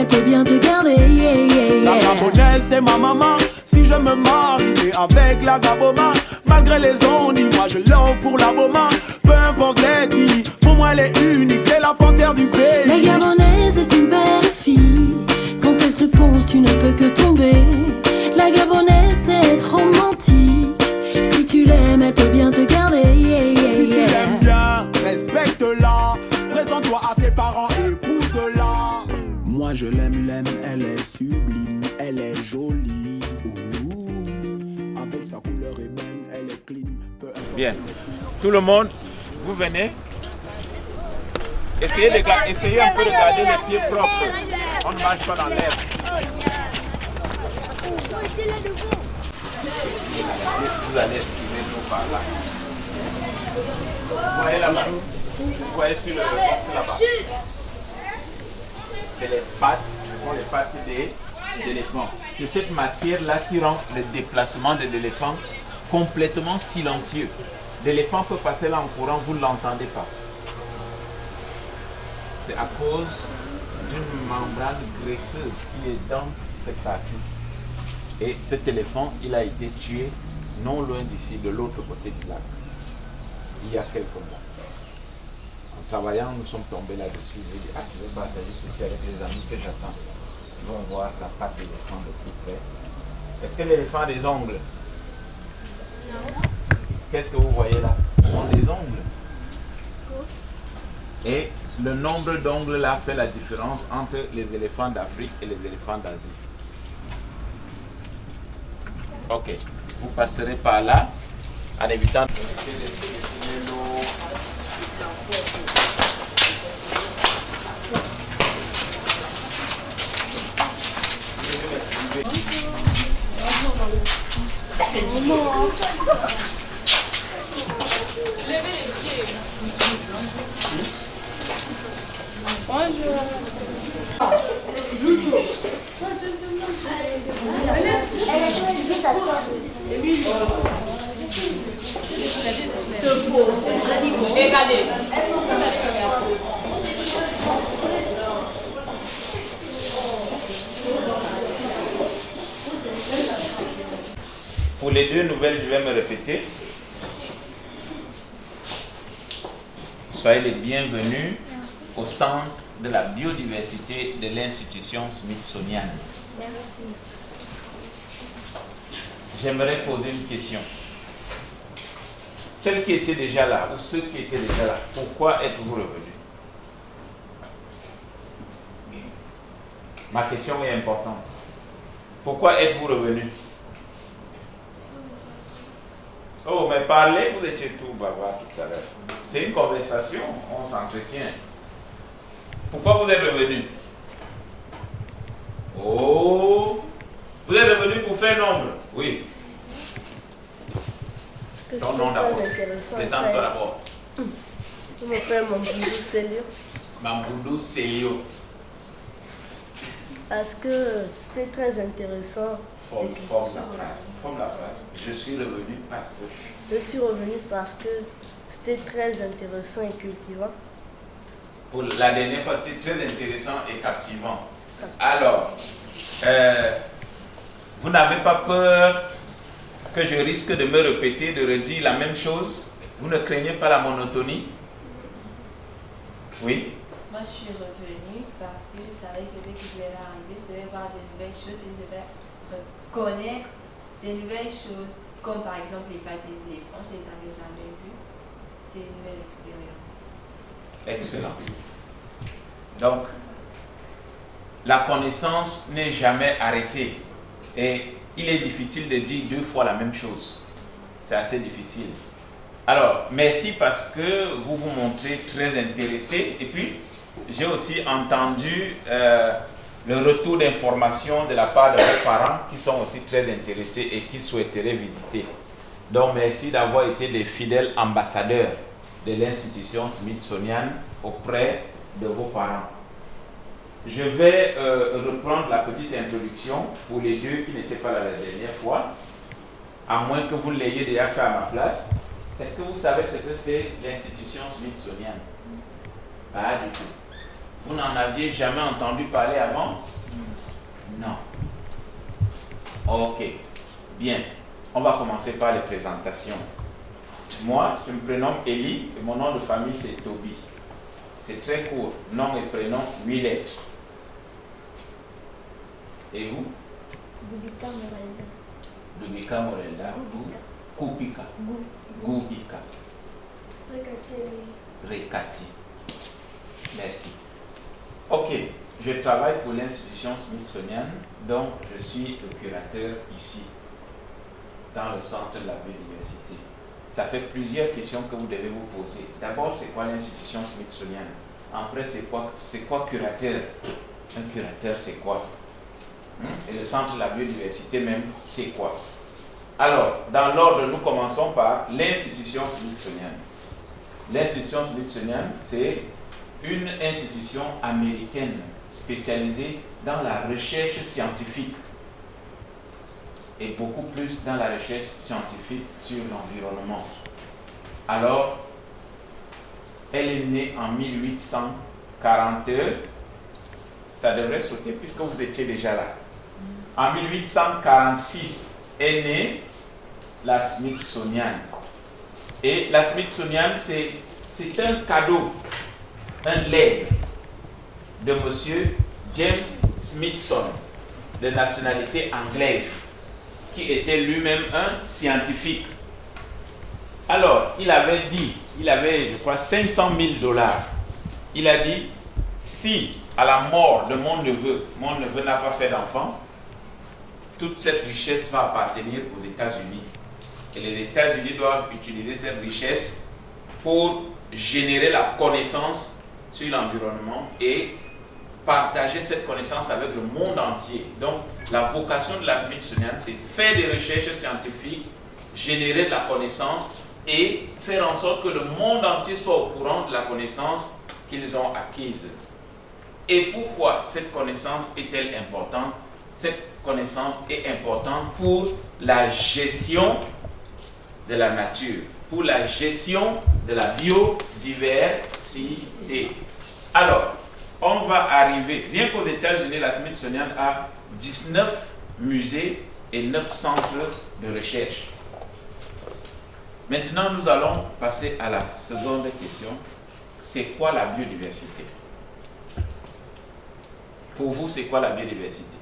elle peut bien te garder. Yeah, yeah, yeah. La gabonaise c'est ma maman. Si je me marie c'est avec la gaboma. Malgré les ondes, moi je l'offre pour la boma. Peu importe les dits, pour moi elle est unique, c'est la panthère du pays. La gabonaise est une belle fille. Quand elle se pose, tu ne peux que tomber. La gabonaise c'est être romantique. Si tu l'aimes, elle peut bien te garder. Yeah, yeah, si tu yeah. l'aimes bien, respecte-la. Présente-toi à ses parents, épouse-la. Moi je l'aime, elle est sublime, elle est jolie. Ouh, avec sa couleur ébène, elle est clean. Bien. Tout le monde, vous venez. Essayez un peu de garder les pieds propres. On ne marche pas dans l'herbe. Vous allez esquiver nous par là. Vous voyez là-bas. Vous voyez sur le box là-bas. C'est les pattes, ce sont les pattes de l'éléphant. C'est cette matière-là qui rend le déplacement de l'éléphant complètement silencieux. L'éléphant peut passer là en courant, vous ne l'entendez pas. C'est à cause d'une membrane graisseuse qui est dans cette partie. Et cet éléphant, il a été tué non loin d'ici, de l'autre côté du lac, il y a quelques mois. En travaillant, nous sommes tombés là-dessus. J'ai dit, je vais partager ceci avec les amis que j'attends. Ils vont voir la patte d'éléphant de plus près. Est-ce que l'éléphant a des ongles? Non. Qu'est-ce que vous voyez là? Ce sont des ongles. Et le nombre d'ongles là fait la différence entre les éléphants d'Afrique et les éléphants d'Asie. Ok, vous passerez par là en évitant de Pour les deux nouvelles, je vais me répéter. Soyez les bienvenus au centre de la biodiversité de l'institution Smithsonian. Merci. J'aimerais poser une question. Celles qui étaient déjà là, ou ceux qui étaient déjà là, pourquoi êtes-vous revenus? Ma question est importante. Pourquoi êtes-vous revenus? Oh, mais parlez, vous étiez tout bavard tout à l'heure. C'est une conversation, on s'entretient. Pourquoi vous êtes revenus? Oh, vous êtes revenus pour faire nombre? Oui. Ton nom d'abord. Présente-toi d'abord. Je m'appelle Mamboudou Célio. Mamboudou Célio. Parce que c'était très intéressant. Forme la phrase. Je suis revenu parce que. Je suis revenu parce que c'était très intéressant et cultivant. Pour la dernière fois, c'était très intéressant et captivant. Alors, vous n'avez pas peur que je risque de me répéter, de redire la même chose? Vous ne craignez pas la monotonie? Oui? Moi, je suis revenue parce que je savais que dès que je devais arriver, je devais voir des nouvelles choses et je devais connaître des nouvelles choses, comme par exemple les pattes des éléphants, je ne les avais jamais vues. C'est une nouvelle expérience. Excellent. Donc, la connaissance n'est jamais arrêtée. Et il est difficile de dire deux fois la même chose. C'est assez difficile. Alors, merci parce que vous vous montrez très intéressé. Et puis, j'ai aussi entendu le retour d'informations de la part de vos parents qui sont aussi très intéressés et qui souhaiteraient visiter. Donc, merci d'avoir été des fidèles ambassadeurs de l'institution Smithsonian auprès de vos parents. Je vais reprendre la petite introduction pour les deux qui n'étaient pas là la dernière fois, à moins que vous l'ayez déjà fait à ma place. Est-ce que vous savez ce que c'est l'institution Smithsonian? Pas du tout. Vous n'en aviez jamais entendu parler avant? Non. Ok. Bien. On va commencer par les présentations. Moi, je me prénomme Eli et mon nom de famille c'est Toby. C'est très court. Nom et prénom, 8 lettres. Et vous? Gubika Morelda. Dubika Morelda ou Kupika? Gubika. Rekati. Merci. Ok. Je travaille pour l'institution Smithsonian, donc je suis le curateur ici, dans le centre de la biodiversité. Ça fait plusieurs questions que vous devez vous poser. D'abord, c'est quoi l'institution Smithsonian? Après, c'est quoi curateur? Un curateur, c'est quoi? Et le centre de la biodiversité même, c'est quoi? Alors, dans l'ordre, nous commençons par l'institution Smithsonian. L'institution Smithsonian, c'est une institution américaine spécialisée dans la recherche scientifique et beaucoup plus dans la recherche scientifique sur l'environnement. Alors, elle est née en 1842. Ça devrait sauter puisque vous étiez déjà là. En 1846 est née la Smithsonian. Et la Smithsonian, c'est un cadeau, un legs de monsieur James Smithson, de nationalité anglaise, qui était lui-même un scientifique. Alors, il avait, je crois, 500 000 $. Il a dit, si à la mort de mon neveu n'a pas fait d'enfant, toute cette richesse va appartenir aux États-Unis. Et les États-Unis doivent utiliser cette richesse pour générer la connaissance sur l'environnement et partager cette connaissance avec le monde entier. Donc, la vocation de la Smithsonian, c'est faire des recherches scientifiques, générer de la connaissance et faire en sorte que le monde entier soit au courant de la connaissance qu'ils ont acquise. Et pourquoi cette connaissance est-elle importante? Cette connaissance est importante pour la gestion de la nature, pour la gestion de la biodiversité. Alors, on va arriver, rien qu'aux États-Unis, la Smithsonian a 19 musées et 9 centres de recherche. Maintenant, nous allons passer à la seconde question. C'est quoi la biodiversité? Pour vous, c'est quoi la biodiversité?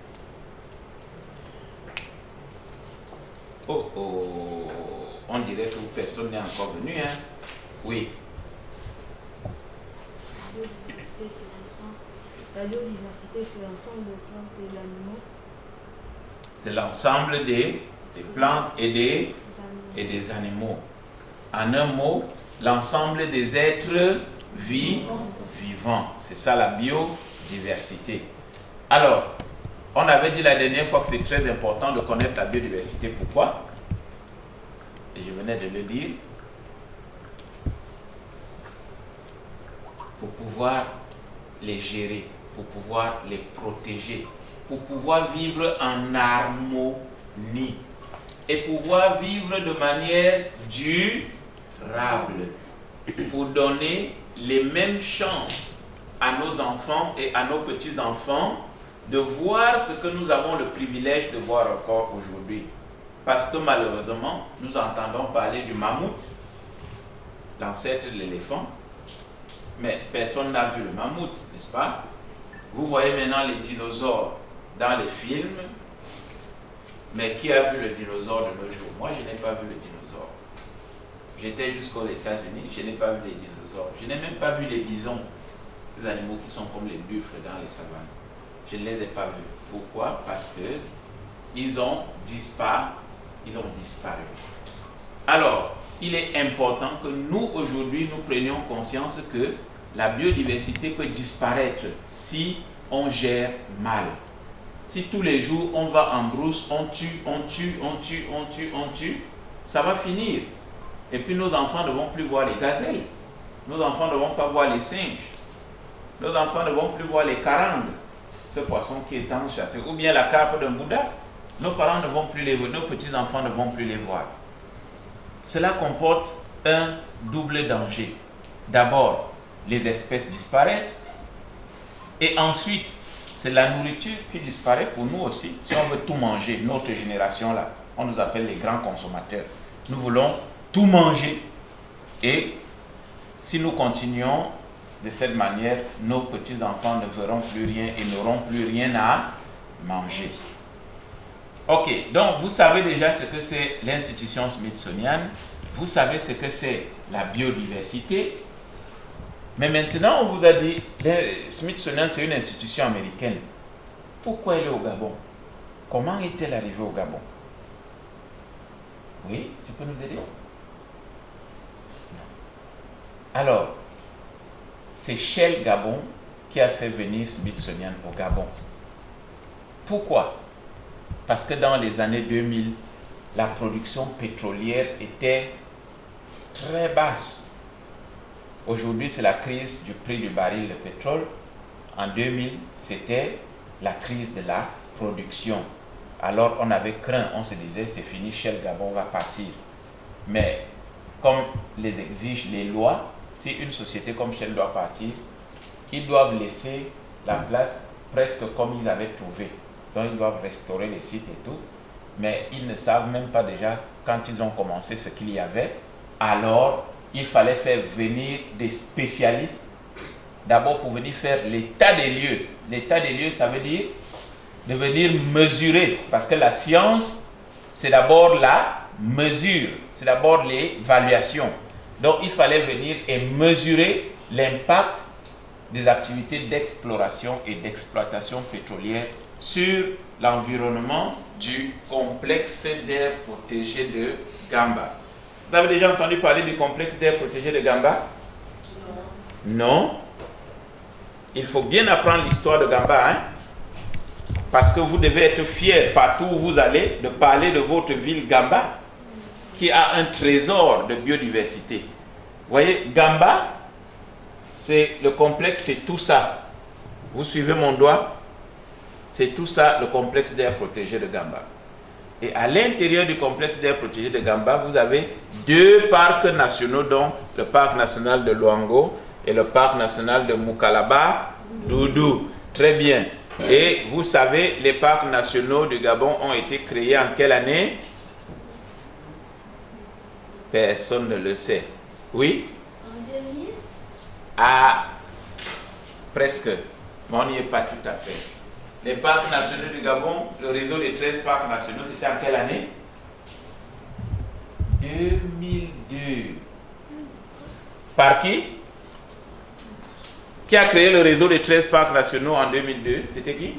On dirait que personne n'est encore venu, hein? Oui. La biodiversité, c'est l'ensemble des plantes et des animaux. C'est l'ensemble des plantes et des animaux. En un mot, l'ensemble des êtres vivants. C'est ça la biodiversité. Alors, on avait dit la dernière fois que c'est très important de connaître la biodiversité. Pourquoi? Et je venais de le dire. Pour pouvoir les gérer, pour pouvoir les protéger, pour pouvoir vivre en harmonie et pouvoir vivre de manière durable, pour donner les mêmes chances à nos enfants et à nos petits-enfants de voir ce que nous avons le privilège de voir encore aujourd'hui. Parce que malheureusement, nous entendons parler du mammouth, l'ancêtre de l'éléphant, mais personne n'a vu le mammouth, n'est-ce pas? Vous voyez maintenant les dinosaures dans les films, mais qui a vu le dinosaure de nos jours? Moi, je n'ai pas vu le dinosaure. J'étais jusqu'aux États-Unis, je n'ai pas vu les dinosaures. Je n'ai même pas vu les bisons, ces animaux qui sont comme les buffles dans les savanes. Je ne les ai pas vus. Pourquoi? Parce que ils ont disparu. Alors, il est important que nous, aujourd'hui, nous prenions conscience que la biodiversité peut disparaître si on gère mal. Si tous les jours, on va en brousse, on tue, ça va finir. Et puis nos enfants ne vont plus voir les gazelles. Nos enfants ne vont pas voir les singes. Nos enfants ne vont plus voir les carangues, ce poisson qui est tant chassé, ou bien la carpe d'un Bouddha. Nos parents ne vont plus les voir, nos petits-enfants ne vont plus les voir. Cela comporte un double danger. D'abord, les espèces disparaissent. Et ensuite, C'est la nourriture qui disparaît pour nous aussi. Si on veut tout manger, notre génération là, on nous appelle les grands consommateurs. Nous voulons tout manger. Et si nous continuons de cette manière, nos petits-enfants ne verront plus rien et n'auront plus rien à manger. Ok, donc vous savez déjà ce que c'est l'institution Smithsonian. Vous savez ce que c'est la biodiversité. Mais maintenant, on vous a dit, Smithsonian, c'est une institution américaine. Pourquoi elle est au Gabon? Comment est-elle arrivée au Gabon? Oui, tu peux nous aider? Non. Alors, c'est Shell Gabon qui a fait venir Smithsonian au Gabon. Pourquoi? Parce que dans les années 2000, la production pétrolière était très basse. Aujourd'hui, c'est la crise du prix du baril de pétrole. En 2000, c'était la crise de la production. Alors, on avait craint, on se disait, c'est fini, Shell Gabon va partir. Mais, comme les exigent les lois, si une société comme Shell doit partir, ils doivent laisser la place presque comme ils avaient trouvé. Donc, ils doivent restaurer les sites et tout. Mais ils ne savent même pas déjà, quand ils ont commencé, ce qu'il y avait. Alors, il fallait faire venir des spécialistes, d'abord pour venir faire l'état des lieux. L'état des lieux, ça veut dire de venir mesurer, parce que la science, c'est d'abord la mesure, c'est d'abord l'évaluation. Donc, il fallait venir et mesurer l'impact des activités d'exploration et d'exploitation pétrolière sur l'environnement du complexe d'air protégé de Gamba. Vous avez déjà entendu parler du complexe d'air protégé de Gamba? Non. Il faut bien apprendre l'histoire de Gamba, hein? Parce que vous devez être fiers partout où vous allez de parler de votre ville Gamba, qui a un trésor de biodiversité. Vous voyez, Gamba, c'est le complexe, c'est tout ça. Vous suivez mon doigt? C'est tout ça, le complexe d'air protégé de Gamba. Et à l'intérieur du complexe d'air protégé de Gamba, vous avez 2 parcs nationaux, dont le parc national de Luango et le parc national de Mukalaba Doudou. Très bien. Et vous savez, les parcs nationaux du Gabon ont été créés en quelle année? Personne ne le sait. Oui? En 2000? Ah, presque. Mais on n'y est pas tout à fait. Les parcs nationaux du Gabon, le réseau des 13 parcs nationaux, c'était en quelle année? 2002. Par qui? Qui a créé le réseau des 13 parcs nationaux en 2002? C'était qui?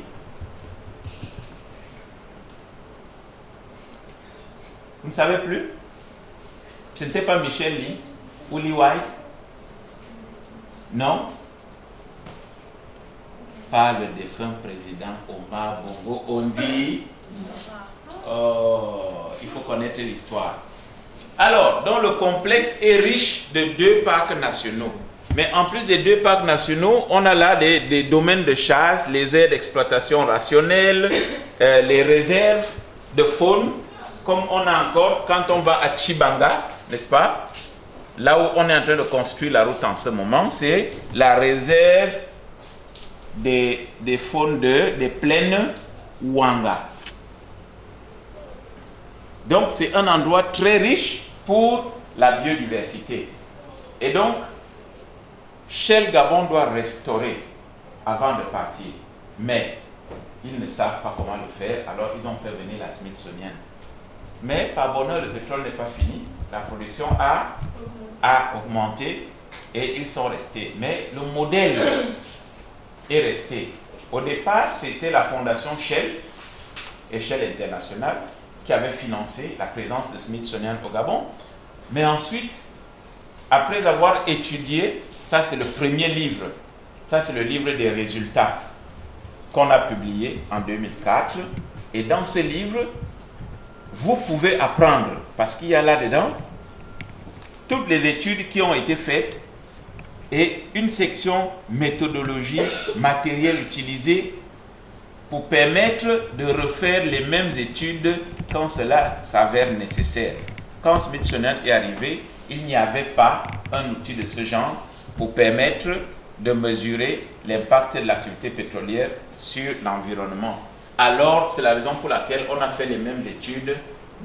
Vous ne savez plus? Ce n'était pas Michel Lee ou Lee White? Non? Par le défunt président Omar Bongo, on dit, oh, il faut connaître l'histoire. Alors, donc le complexe est riche de 2 parcs nationaux. Mais en plus des 2 parcs nationaux, on a là des domaines de chasse, les aires d'exploitation rationnelle, les réserves de faune, comme on a encore quand on va à Chibanga, n'est-ce pas? Là où on est en train de construire la route en ce moment, c'est la réserve des faunes des plaines Ouanga. Donc c'est un endroit très riche pour la biodiversité. Et donc, Shell Gabon doit restaurer avant de partir. Mais ils ne savent pas comment le faire, alors ils ont fait venir la Smithsonian. Mais par bonheur, le pétrole n'est pas fini. La production a augmenté et ils sont restés. Mais le modèle est resté. Au départ, c'était la fondation Shell et Shell International qui avait financé la présence de Smithsonian au Gabon. Mais ensuite, après avoir étudié, ça c'est le premier livre, ça c'est le livre des résultats qu'on a publié en 2004. Et dans ce livre, vous pouvez apprendre, parce qu'il y a là-dedans toutes les études qui ont été faites et une section méthodologie matériel utilisé pour permettre de refaire les mêmes études quand cela s'avère nécessaire. Quand Smithsonian est arrivé, il n'y avait pas un outil de ce genre pour permettre de mesurer l'impact de l'activité pétrolière sur l'environnement. Alors, c'est la raison pour laquelle on a fait les mêmes études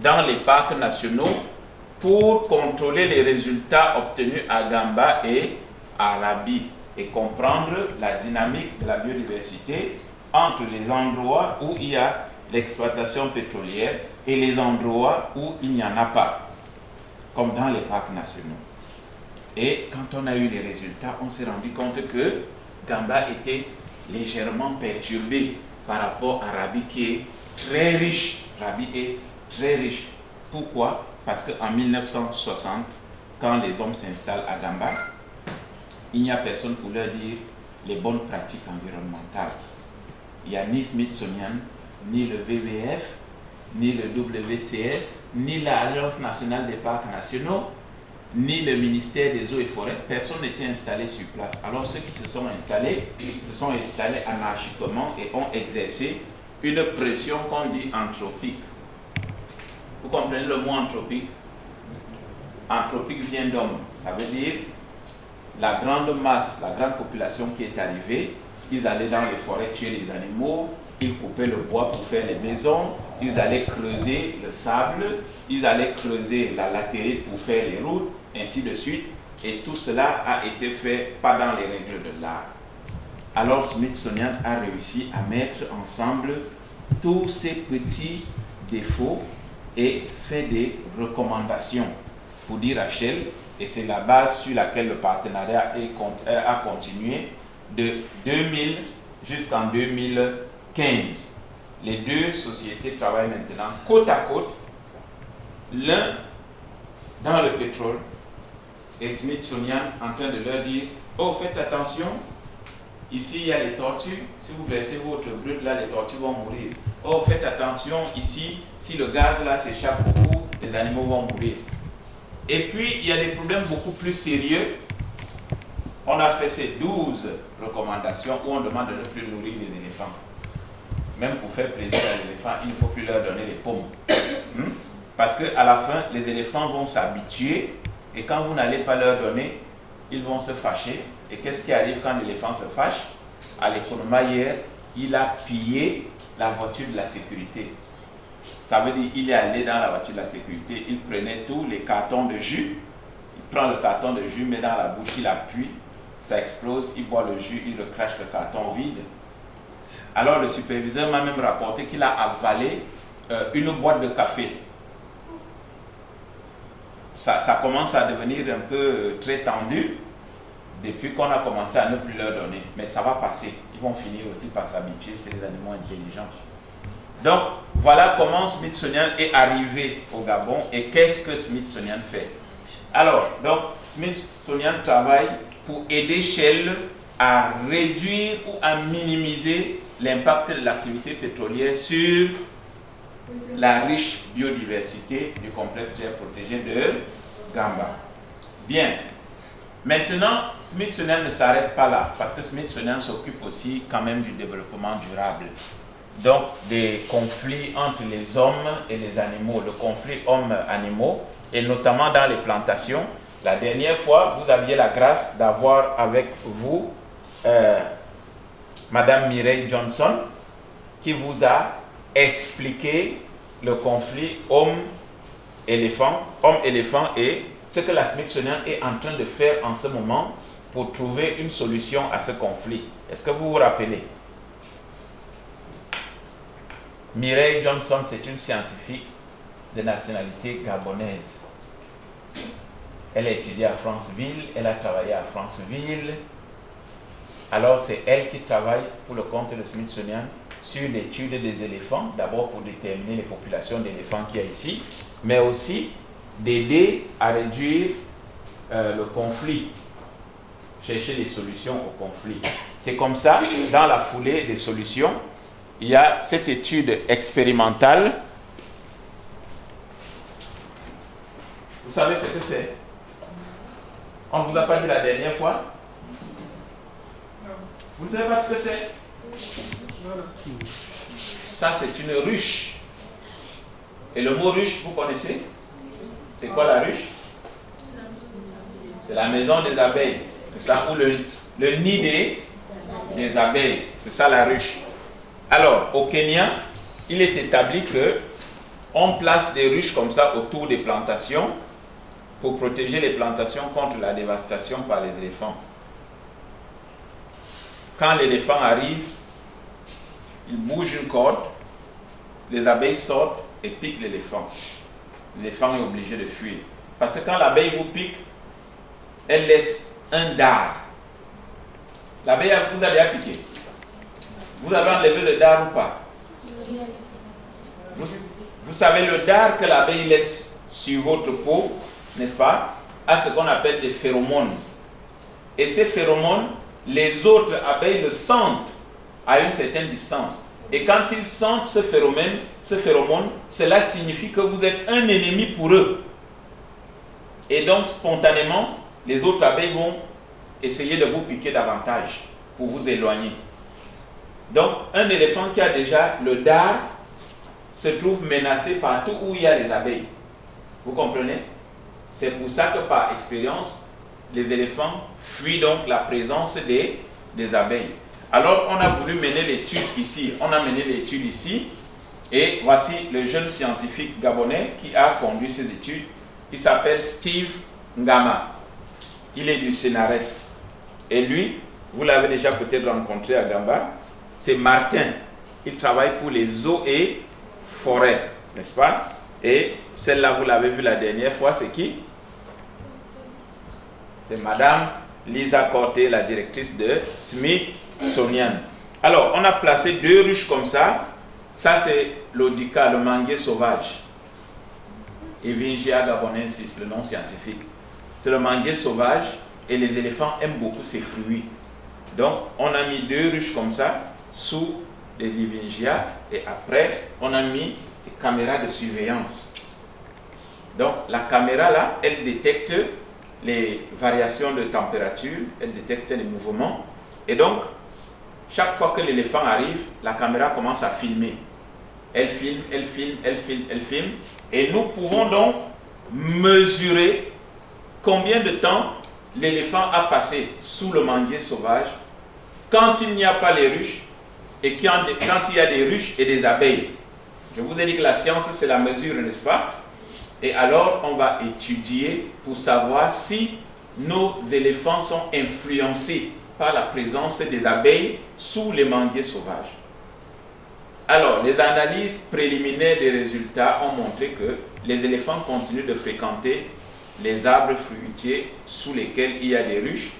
dans les parcs nationaux pour contrôler les résultats obtenus à Gamba et à Arabi et comprendre la dynamique de la biodiversité entre les endroits où il y a l'exploitation pétrolière et les endroits où il n'y en a pas, comme dans les parcs nationaux. Et quand on a eu les résultats, on s'est rendu compte que Gamba était légèrement perturbé par rapport à Arabi qui est très riche. Arabi est très riche. Pourquoi? Parce qu'en 1960, quand les hommes s'installent à Gamba, il n'y a personne pour leur dire les bonnes pratiques environnementales. Il n'y a ni Smithsonian, ni le WWF, ni le WCS, ni l'Alliance nationale des parcs nationaux, ni le ministère des eaux et forêts. Personne n'était installé sur place. Alors ceux qui se sont installés anarchiquement et ont exercé une pression qu'on dit anthropique. Vous comprenez le mot anthropique? Anthropique vient d'homme. Ça veut dire la grande masse, la grande population qui est arrivée, ils allaient dans les forêts tuer les animaux, ils coupaient le bois pour faire les maisons, ils allaient creuser le sable, ils allaient creuser la latérite pour faire les routes, ainsi de suite. Et tout cela a été fait pas dans les règles de l'art. Alors Smithsonian a réussi à mettre ensemble tous ces petits défauts et fait des recommandations pour dire à Shell, et c'est la base sur laquelle le partenariat a continué de 2000 jusqu'en 2015. Les deux sociétés travaillent maintenant côte à côte, l'un dans le pétrole et Smithsonian en train de leur dire « Oh, faites attention, ici il y a les tortues, si vous versez votre brut là, les tortues vont mourir. Oh, faites attention, ici, si le gaz là s'échappe beaucoup, les animaux vont mourir. » Et puis, il y a des problèmes beaucoup plus sérieux. On a fait ces 12 recommandations où on demande de ne plus nourrir les éléphants. Même pour faire plaisir à l'éléphant, il ne faut plus leur donner les pommes. Parce qu'à la fin, les éléphants vont s'habituer et quand vous n'allez pas leur donner, ils vont se fâcher. Et qu'est-ce qui arrive quand l'éléphant se fâche? À l'économie hier, il a pillé la voiture de la sécurité. Ça veut dire qu'il est allé dans la voiture de la sécurité, il prenait tous les cartons de jus, il prend le carton de jus, met dans la bouche, il appuie, ça explose, il boit le jus, il recrache le carton vide. Alors le superviseur m'a même rapporté qu'il a avalé une boîte de café. Ça commence à devenir un peu très tendu depuis qu'on a commencé à ne plus leur donner. Mais ça va passer, ils vont finir aussi par s'habituer, c'est des animaux intelligents. Donc, voilà comment Smithsonian est arrivé au Gabon et qu'est-ce que Smithsonian fait. Alors, donc, Smithsonian travaille pour aider Shell à réduire ou à minimiser l'impact de l'activité pétrolière sur la riche biodiversité du complexe d'air protégé de Gamba. Bien. Maintenant, Smithsonian ne s'arrête pas là, parce que Smithsonian s'occupe aussi quand même du développement durable. Donc, des conflits entre les hommes et les animaux, le conflit homme-animaux, et notamment dans les plantations. La dernière fois, vous aviez la grâce d'avoir avec vous Madame Mireille Johnson, qui vous a expliqué le conflit homme-éléphant et ce que la Smithsonian est en train de faire en ce moment pour trouver une solution à ce conflit. Est-ce que vous vous rappelez? Mireille Johnson, c'est une scientifique de nationalité gabonaise. Elle a étudié à Franceville, elle a travaillé à Franceville. Alors c'est elle qui travaille pour le compte de Smithsonian sur l'étude des éléphants, d'abord pour déterminer les populations d'éléphants qu'il y a ici, mais aussi d'aider à réduire le conflit, chercher des solutions au conflit. C'est comme ça, dans la foulée des solutions, il y a cette étude expérimentale. Vous savez ce que c'est? On ne vous a pas dit la dernière fois? Vous ne savez pas ce que c'est? Ça, c'est une ruche. Et le mot ruche, vous connaissez? C'est quoi la ruche? C'est la maison des abeilles. C'est ça où Le nid des abeilles. C'est ça la ruche. Alors, au Kenya, il est établi que on place des ruches comme ça autour des plantations pour protéger les plantations contre la dévastation par les éléphants. Quand l'éléphant arrive, il bouge une corde, les abeilles sortent et piquent l'éléphant. L'éléphant est obligé de fuir. Parce que quand l'abeille vous pique, elle laisse un dard. L'abeille vous a déjà piqué. Vous avez enlevé le dard ou pas? Vous savez, le dard que l'abeille laisse sur votre peau, n'est-ce pas, a ce qu'on appelle des phéromones. Et ces phéromones, les autres abeilles le sentent à une certaine distance. Et quand ils sentent ce phéromone, cela signifie que vous êtes un ennemi pour eux. Et donc, spontanément, les autres abeilles vont essayer de vous piquer davantage pour vous éloigner. Donc, un éléphant qui a déjà le dard se trouve menacé partout où il y a les abeilles. Vous comprenez? C'est pour ça que par expérience, les éléphants fuient donc la présence des abeilles. Alors, on a voulu mener l'étude ici. On a mené l'étude ici. Et voici le jeune scientifique gabonais qui a conduit ces études. Il s'appelle Steve Ngama. Il est du Sénarest. Et lui, vous l'avez déjà peut-être rencontré à Gamba, c'est Martin. Il travaille pour les eaux et forêts, n'est-ce pas? Et celle-là, vous l'avez vue la dernière fois, c'est qui? C'est Madame Lisa Corté, la directrice de Smithsonian. Alors, on a placé 2 ruches comme ça. Ça, c'est l'Odica, le manguier sauvage. Evingia gabonensis, le nom scientifique. C'est le manguier sauvage et les éléphants aiment beaucoup ces fruits. Donc, on a mis 2 ruches comme ça sous les Evingia et après, on a mis des caméras de surveillance. Donc, la caméra là, elle détecte les variations de température, elle détecte les mouvements et donc, chaque fois que l'éléphant arrive, la caméra commence à filmer. Elle filme, elle filme, elle filme, elle filme. Et nous pouvons donc mesurer combien de temps l'éléphant a passé sous le manguier sauvage quand il n'y a pas les ruches et quand il y a des ruches et des abeilles. Je vous ai dit que la science, c'est la mesure, n'est-ce pas? Et alors, on va étudier pour savoir si nos éléphants sont influencés par la présence des abeilles sous les manguiers sauvages. Alors, les analyses préliminaires des résultats ont montré que les éléphants continuent de fréquenter les arbres fruitiers sous lesquels il y a des ruches,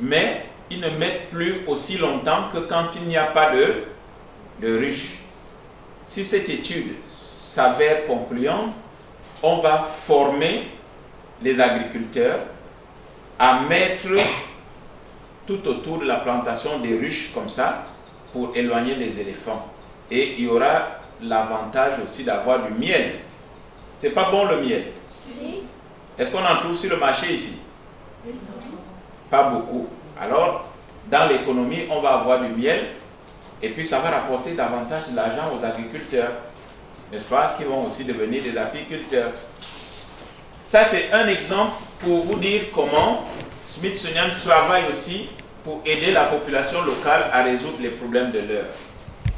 mais ils ne mettent plus aussi longtemps que quand il n'y a pas de ruches. Si cette étude s'avère concluante, on va former les agriculteurs à mettre tout autour de la plantation des ruches comme ça pour éloigner les éléphants. Et il y aura l'avantage aussi d'avoir du miel. C'est pas bon le miel? Si. Est-ce qu'on en trouve sur le marché ici? Pas beaucoup. Alors, dans l'économie, on va avoir du miel et puis ça va rapporter davantage de l'argent aux agriculteurs, n'est-ce pas, qui vont aussi devenir des apiculteurs. Ça, c'est un exemple pour vous dire comment Smithsonian travaille aussi pour aider la population locale à résoudre les problèmes de l'heure.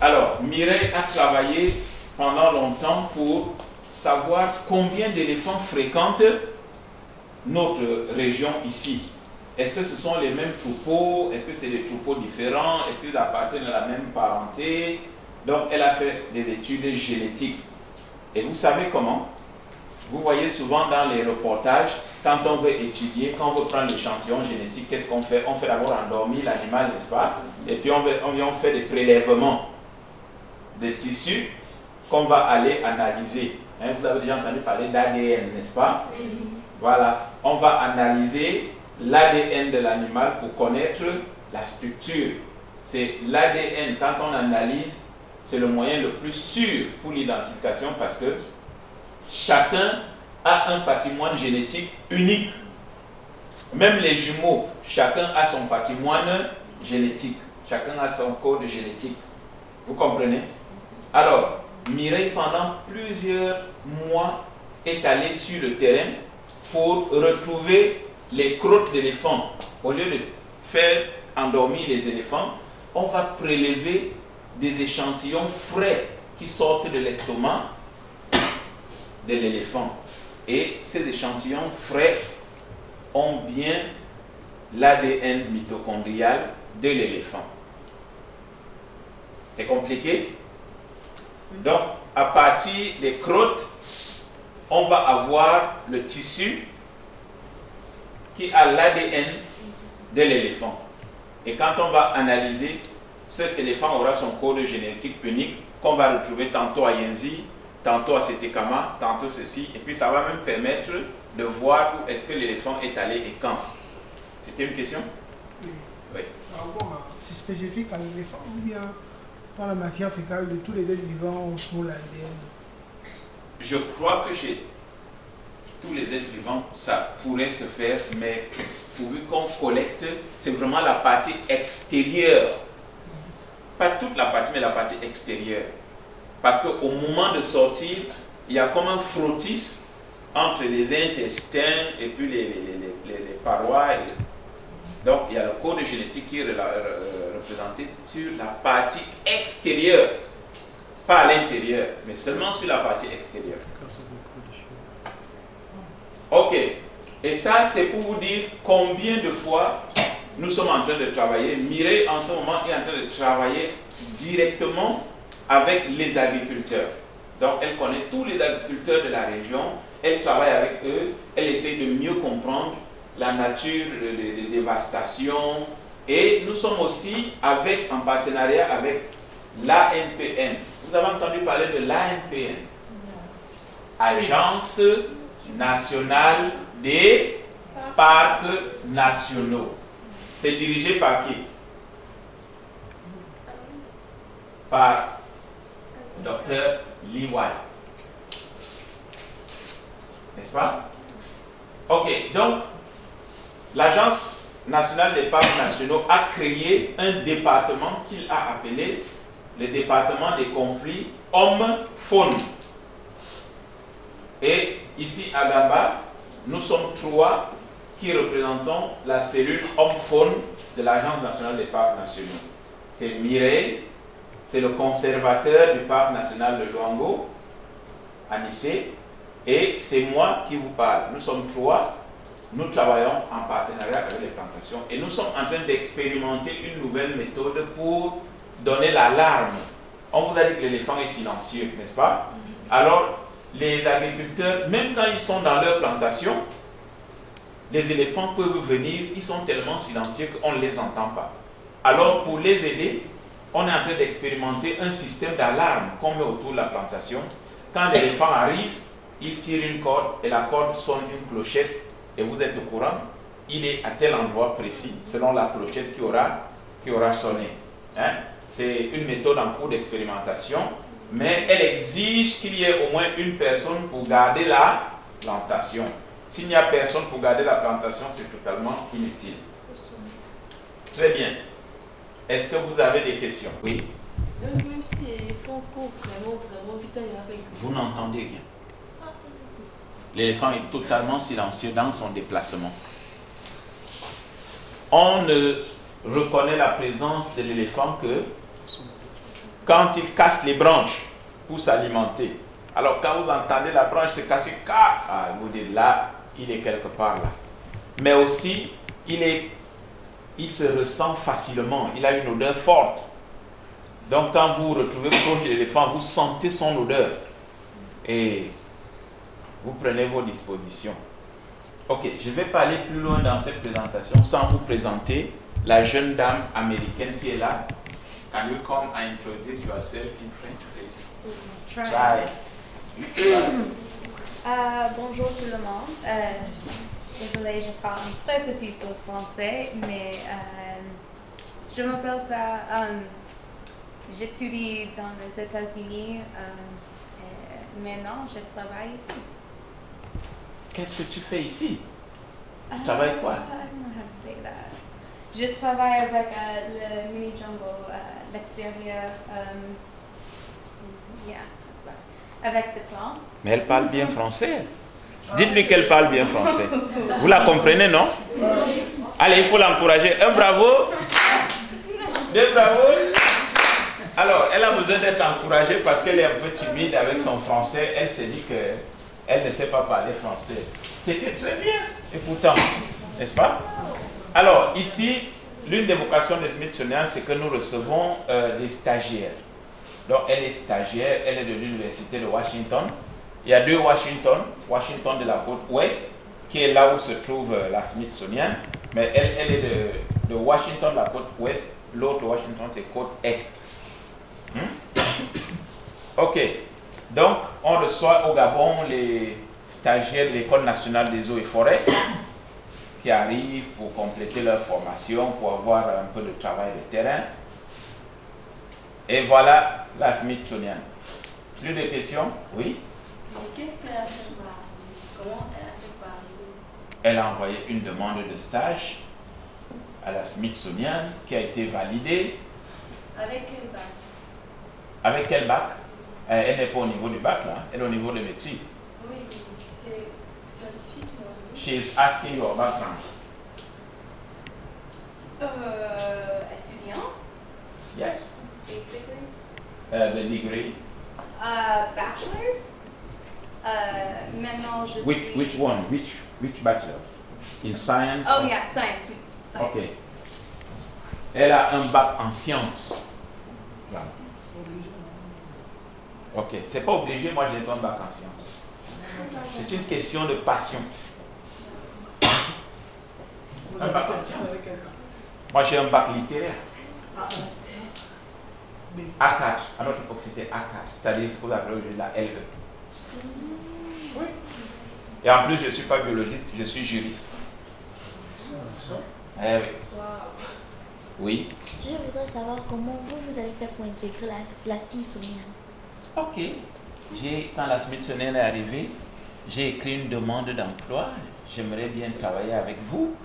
Alors, Mireille a travaillé pendant longtemps pour savoir combien d'éléphants fréquentent notre région ici. Est-ce que ce sont les mêmes troupeaux? Est-ce que c'est des troupeaux différents? Est-ce qu'ils appartiennent à la même parenté? Donc, elle a fait des études génétiques. Et vous savez comment? Vous voyez souvent dans les reportages, quand on veut étudier, quand on veut prendre l'échantillon génétique, qu'est-ce qu'on fait? On fait d'abord endormir l'animal, n'est-ce pas? Et puis on fait des prélèvements de tissus qu'on va aller analyser. Hein, vous avez déjà entendu parler d'ADN, n'est-ce pas? Voilà, on va analyser l'ADN de l'animal pour connaître la structure. C'est l'ADN, quand on analyse, c'est le moyen le plus sûr pour l'identification parce que chacun a un patrimoine génétique unique. Même les jumeaux, chacun a son patrimoine génétique. Chacun a son code génétique. Vous comprenez? Alors, Mireille, pendant plusieurs mois, est allée sur le terrain pour retrouver les crottes d'éléphants. Au lieu de faire endormir les éléphants, on va prélever des échantillons frais qui sortent de l'estomac de l'éléphant. Et ces échantillons frais ont bien l'ADN mitochondrial de l'éléphant. C'est compliqué? Donc, à partir des crottes, on va avoir le tissu qui a l'ADN de l'éléphant. Et quand on va analyser, cet éléphant aura son code génétique unique qu'on va retrouver tantôt à Yenzi, tantôt à Setekama, tantôt ceci. Et puis ça va même permettre de voir où est-ce que l'éléphant est allé et quand. C'était une question? Oui. Oui. Alors bon, c'est spécifique à l'éléphant ou bien dans la matière fécale de tous les êtres vivants on trouve l'ADN? Je crois que chez tous les êtres vivants, ça pourrait se faire, mais pourvu qu'on collecte, c'est vraiment la partie extérieure. Pas toute la partie, mais la partie extérieure. Parce qu'au moment de sortir, il y a comme un frottis entre les intestins et puis les parois. Donc, il y a le code génétique qui est représenté sur la partie extérieure. Pas à l'intérieur, mais seulement sur la partie extérieure. Ok. Et ça, c'est pour vous dire combien de fois nous sommes en train de travailler. Mireille, en ce moment, est en train de travailler directement avec les agriculteurs. Donc, elle connaît tous les agriculteurs de la région. Elle travaille avec eux. Elle essaie de mieux comprendre la nature des dévastations. Et nous sommes aussi en partenariat avec l'ANPN. Vous avez entendu parler de l'ANPN, Agence nationale des parcs nationaux. C'est dirigé par qui? Par Dr. Lee White. N'est-ce pas? Ok, donc l'Agence nationale des parcs nationaux a créé un département qu'il a appelé le département des conflits hommes-faune. Et ici à Gamba, nous sommes 3 qui représentons la cellule homme-faune de l'Agence nationale des parcs nationaux. C'est Mireille, c'est le conservateur du parc national de Luango, Anissé, et c'est moi qui vous parle. Nous sommes 3, nous travaillons en partenariat avec les plantations et nous sommes en train d'expérimenter une nouvelle méthode pour donner l'alarme. On vous a dit que l'éléphant est silencieux, n'est-ce pas? Alors, les agriculteurs, même quand ils sont dans leur plantation, les éléphants peuvent venir, ils sont tellement silencieux qu'on ne les entend pas. Alors, pour les aider, on est en train d'expérimenter un système d'alarme qu'on met autour de la plantation. Quand l'éléphant arrive, il tire une corde et la corde sonne une clochette et vous êtes au courant, il est à tel endroit précis, selon la clochette qui aura sonné. Hein? C'est une méthode en cours d'expérimentation, mais elle exige qu'il y ait au moins une personne pour garder la plantation. S'il n'y a personne pour garder la plantation, c'est totalement inutile. Très bien. Est-ce que vous avez des questions? Oui. Même si les éléphants courent vraiment vite, il y a rien. Vous n'entendez rien. L'éléphant est totalement silencieux dans son déplacement. On ne reconnaît la présence de l'éléphant que quand il casse les branches pour s'alimenter. Alors quand vous entendez la branche se casser, vous dites là, il est quelque part là. Mais aussi, il se ressent facilement, il a une odeur forte. Donc quand vous vous retrouvez proche de l'éléphant, vous sentez son odeur. Et vous prenez vos dispositions. Ok, je vais pas aller plus loin dans cette présentation sans vous présenter la jeune dame américaine qui est là. Can you come and introduce yourself in French, please? Try. Bonjour tout le monde. Désolée, je parle un très petit peu français, mais je m'appelle ça. J'étudie dans les États-Unis. Maintenant, je travaille ici. Qu'est-ce que tu fais ici? Tu travailles quoi? I don't know how to say that. Je travaille avec le mini jungle à l'extérieur. Avec des plantes. Mais elle parle bien français. Dites-lui qu'elle parle bien français. Vous la comprenez, non? Allez, il faut l'encourager. Un bravo. Deux bravos. Alors, elle a besoin d'être encouragée parce qu'elle est un peu timide avec son français. Elle s'est dit qu'elle ne sait pas parler français. C'était très bien. Et pourtant, n'est-ce pas? Alors, ici, l'une des vocations de Smithsonian, c'est que nous recevons des stagiaires. Donc, elle est stagiaire, elle est de l'université de Washington. Il y a deux Washington, Washington de la côte ouest, qui est là où se trouve la Smithsonian. Mais elle est de Washington de la côte ouest. L'autre Washington, c'est côte est. Ok. Donc, on reçoit au Gabon les stagiaires de l'École nationale des eaux et forêts qui arrivent pour compléter leur formation, pour avoir un peu de travail de terrain. Et voilà la Smithsonian. Plus de questions? Oui? Mais qu'est-ce qu'elle a fait pour arriver? Comment elle a fait pour arriver? Elle a envoyé une demande de stage à la Smithsonian qui a été validée. Avec quel bac? Avec quel bac? Elle n'est pas au niveau du bac, là. Elle est au niveau de maîtrise. Oui, c'est scientifique, non? She is asking your background. Étudiant, Yes. basically. The degree. Bachelor's. Maintenant, je suis... Which one? Which bachelor's? In science? Oh or- yeah, science. Science. Ok. Elle a un bac en sciences. Voilà. Ok. C'est pas obligé, moi j'ai pas un bac en sciences. C'est une question de passion. Vous Un avez bac en quel sciences. avec quelqu'un? Moi j'ai un bac littéraire. Ah, B. A4. À notre époque c'était A4. C'est-à-dire ce qu'on appelle aujourd'hui la LE. Oui. Et en plus je ne suis pas biologiste, je suis juriste. Eh oui. Oui. Je voudrais savoir comment vous allez faire pour intégrer la Smithsonian. Ok. Quand la Smithsonian est arrivée, j'ai écrit une demande d'emploi. J'aimerais bien travailler avec vous.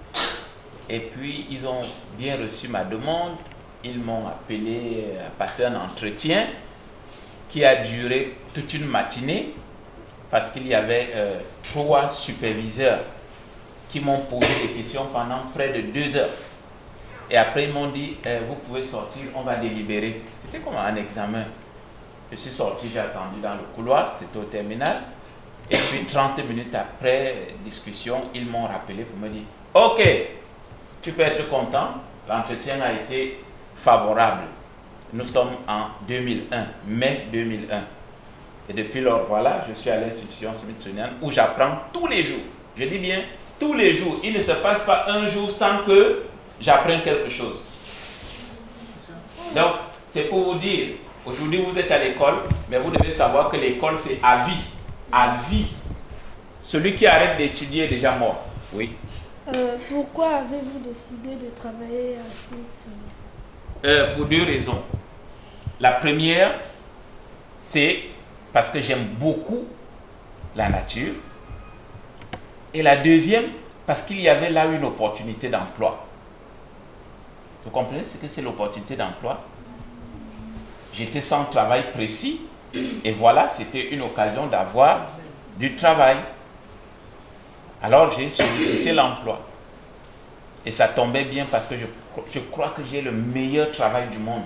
Et puis, ils ont bien reçu ma demande. Ils m'ont appelé à passer un entretien qui a duré toute une matinée parce qu'il y avait 3 superviseurs qui m'ont posé des questions pendant près de 2 heures. Et après, ils m'ont dit, vous pouvez sortir, on va délibérer. C'était comme un examen. Je suis sorti, j'ai attendu dans le couloir, c'était au terminal. Et puis 30 minutes après discussion, ils m'ont rappelé pour me dire, ok, tu peux être content, l'entretien a été favorable. Nous sommes en 2001, mai 2001. Et depuis lors, voilà, je suis à l'institution Smithsonian où j'apprends tous les jours. Je dis bien tous les jours. Il ne se passe pas un jour sans que j'apprenne quelque chose. Donc, c'est pour vous dire, aujourd'hui vous êtes à l'école, mais vous devez savoir que l'école c'est à vie. À vie. Celui qui arrête d'étudier est déjà mort. Oui. Pourquoi avez-vous décidé de travailler à Smithsonian? Pour 2 raisons. La première, c'est parce que j'aime beaucoup la nature. Et la deuxième, parce qu'il y avait là une opportunité d'emploi. Vous comprenez ce que c'est l'opportunité d'emploi? J'étais sans travail précis et voilà, c'était une occasion d'avoir du travail. Alors j'ai sollicité l'emploi. Et ça tombait bien parce que je crois que j'ai le meilleur travail du monde.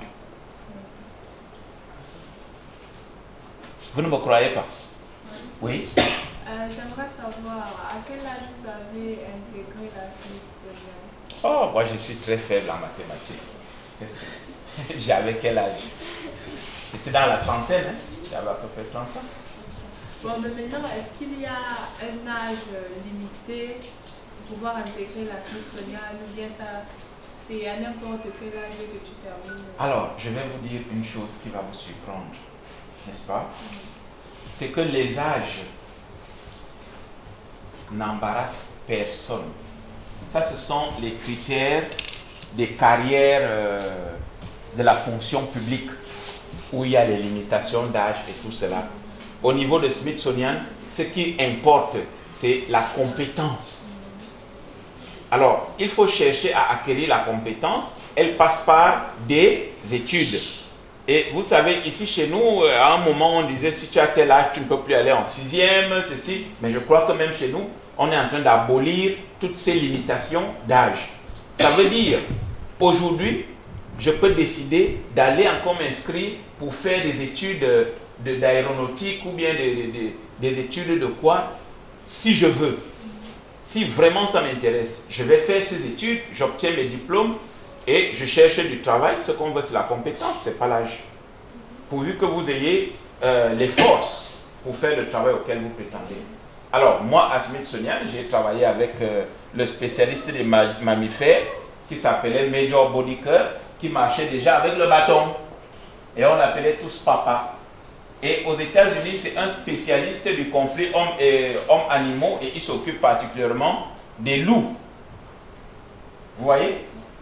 Vous ne me croyez pas? Oui. J'aimerais savoir à quel âge vous avez intégré la Smithsonian? Oh, moi je suis très faible en mathématiques. J'avais quel âge? C'était dans la trentaine, hein? J'avais à peu près 30 ans. Bon, mais maintenant, est-ce qu'il y a un âge limité pour pouvoir intégrer la Smithsonian ou bien ça, c'est à n'importe quel âge que tu termines? Alors, je vais vous dire une chose qui va vous surprendre, n'est-ce pas? C'est que les âges n'embarrassent personne. Ça, ce sont les critères des carrières de la fonction publique où il y a les limitations d'âge et tout cela. Au niveau de Smithsonian, ce qui importe, c'est la compétence. Alors, il faut chercher à acquérir la compétence. Elle passe par des études. Et vous savez, ici chez nous, à un moment, on disait, si tu as tel âge, tu ne peux plus aller en 6e, ceci. Mais je crois que même chez nous, on est en train d'abolir toutes ces limitations d'âge. Ça veut dire, aujourd'hui, je peux décider d'aller encore m'inscrire pour faire des études d'aéronautique ou bien des études de quoi, si je veux. Si vraiment ça m'intéresse, je vais faire ces études, j'obtiens mes diplômes et je cherche du travail. Ce qu'on veut, c'est la compétence, ce n'est pas l'âge. Pourvu que vous ayez les forces pour faire le travail auquel vous prétendez. Alors, moi, à Smithsonian, j'ai travaillé avec le spécialiste des mammifères qui s'appelait Major Bodiker, qui marchait déjà avec le bâton. Et on l'appelait tous papa. Et aux États-Unis, c'est un spécialiste du conflit homme-animaux et il s'occupe particulièrement des loups. Vous voyez?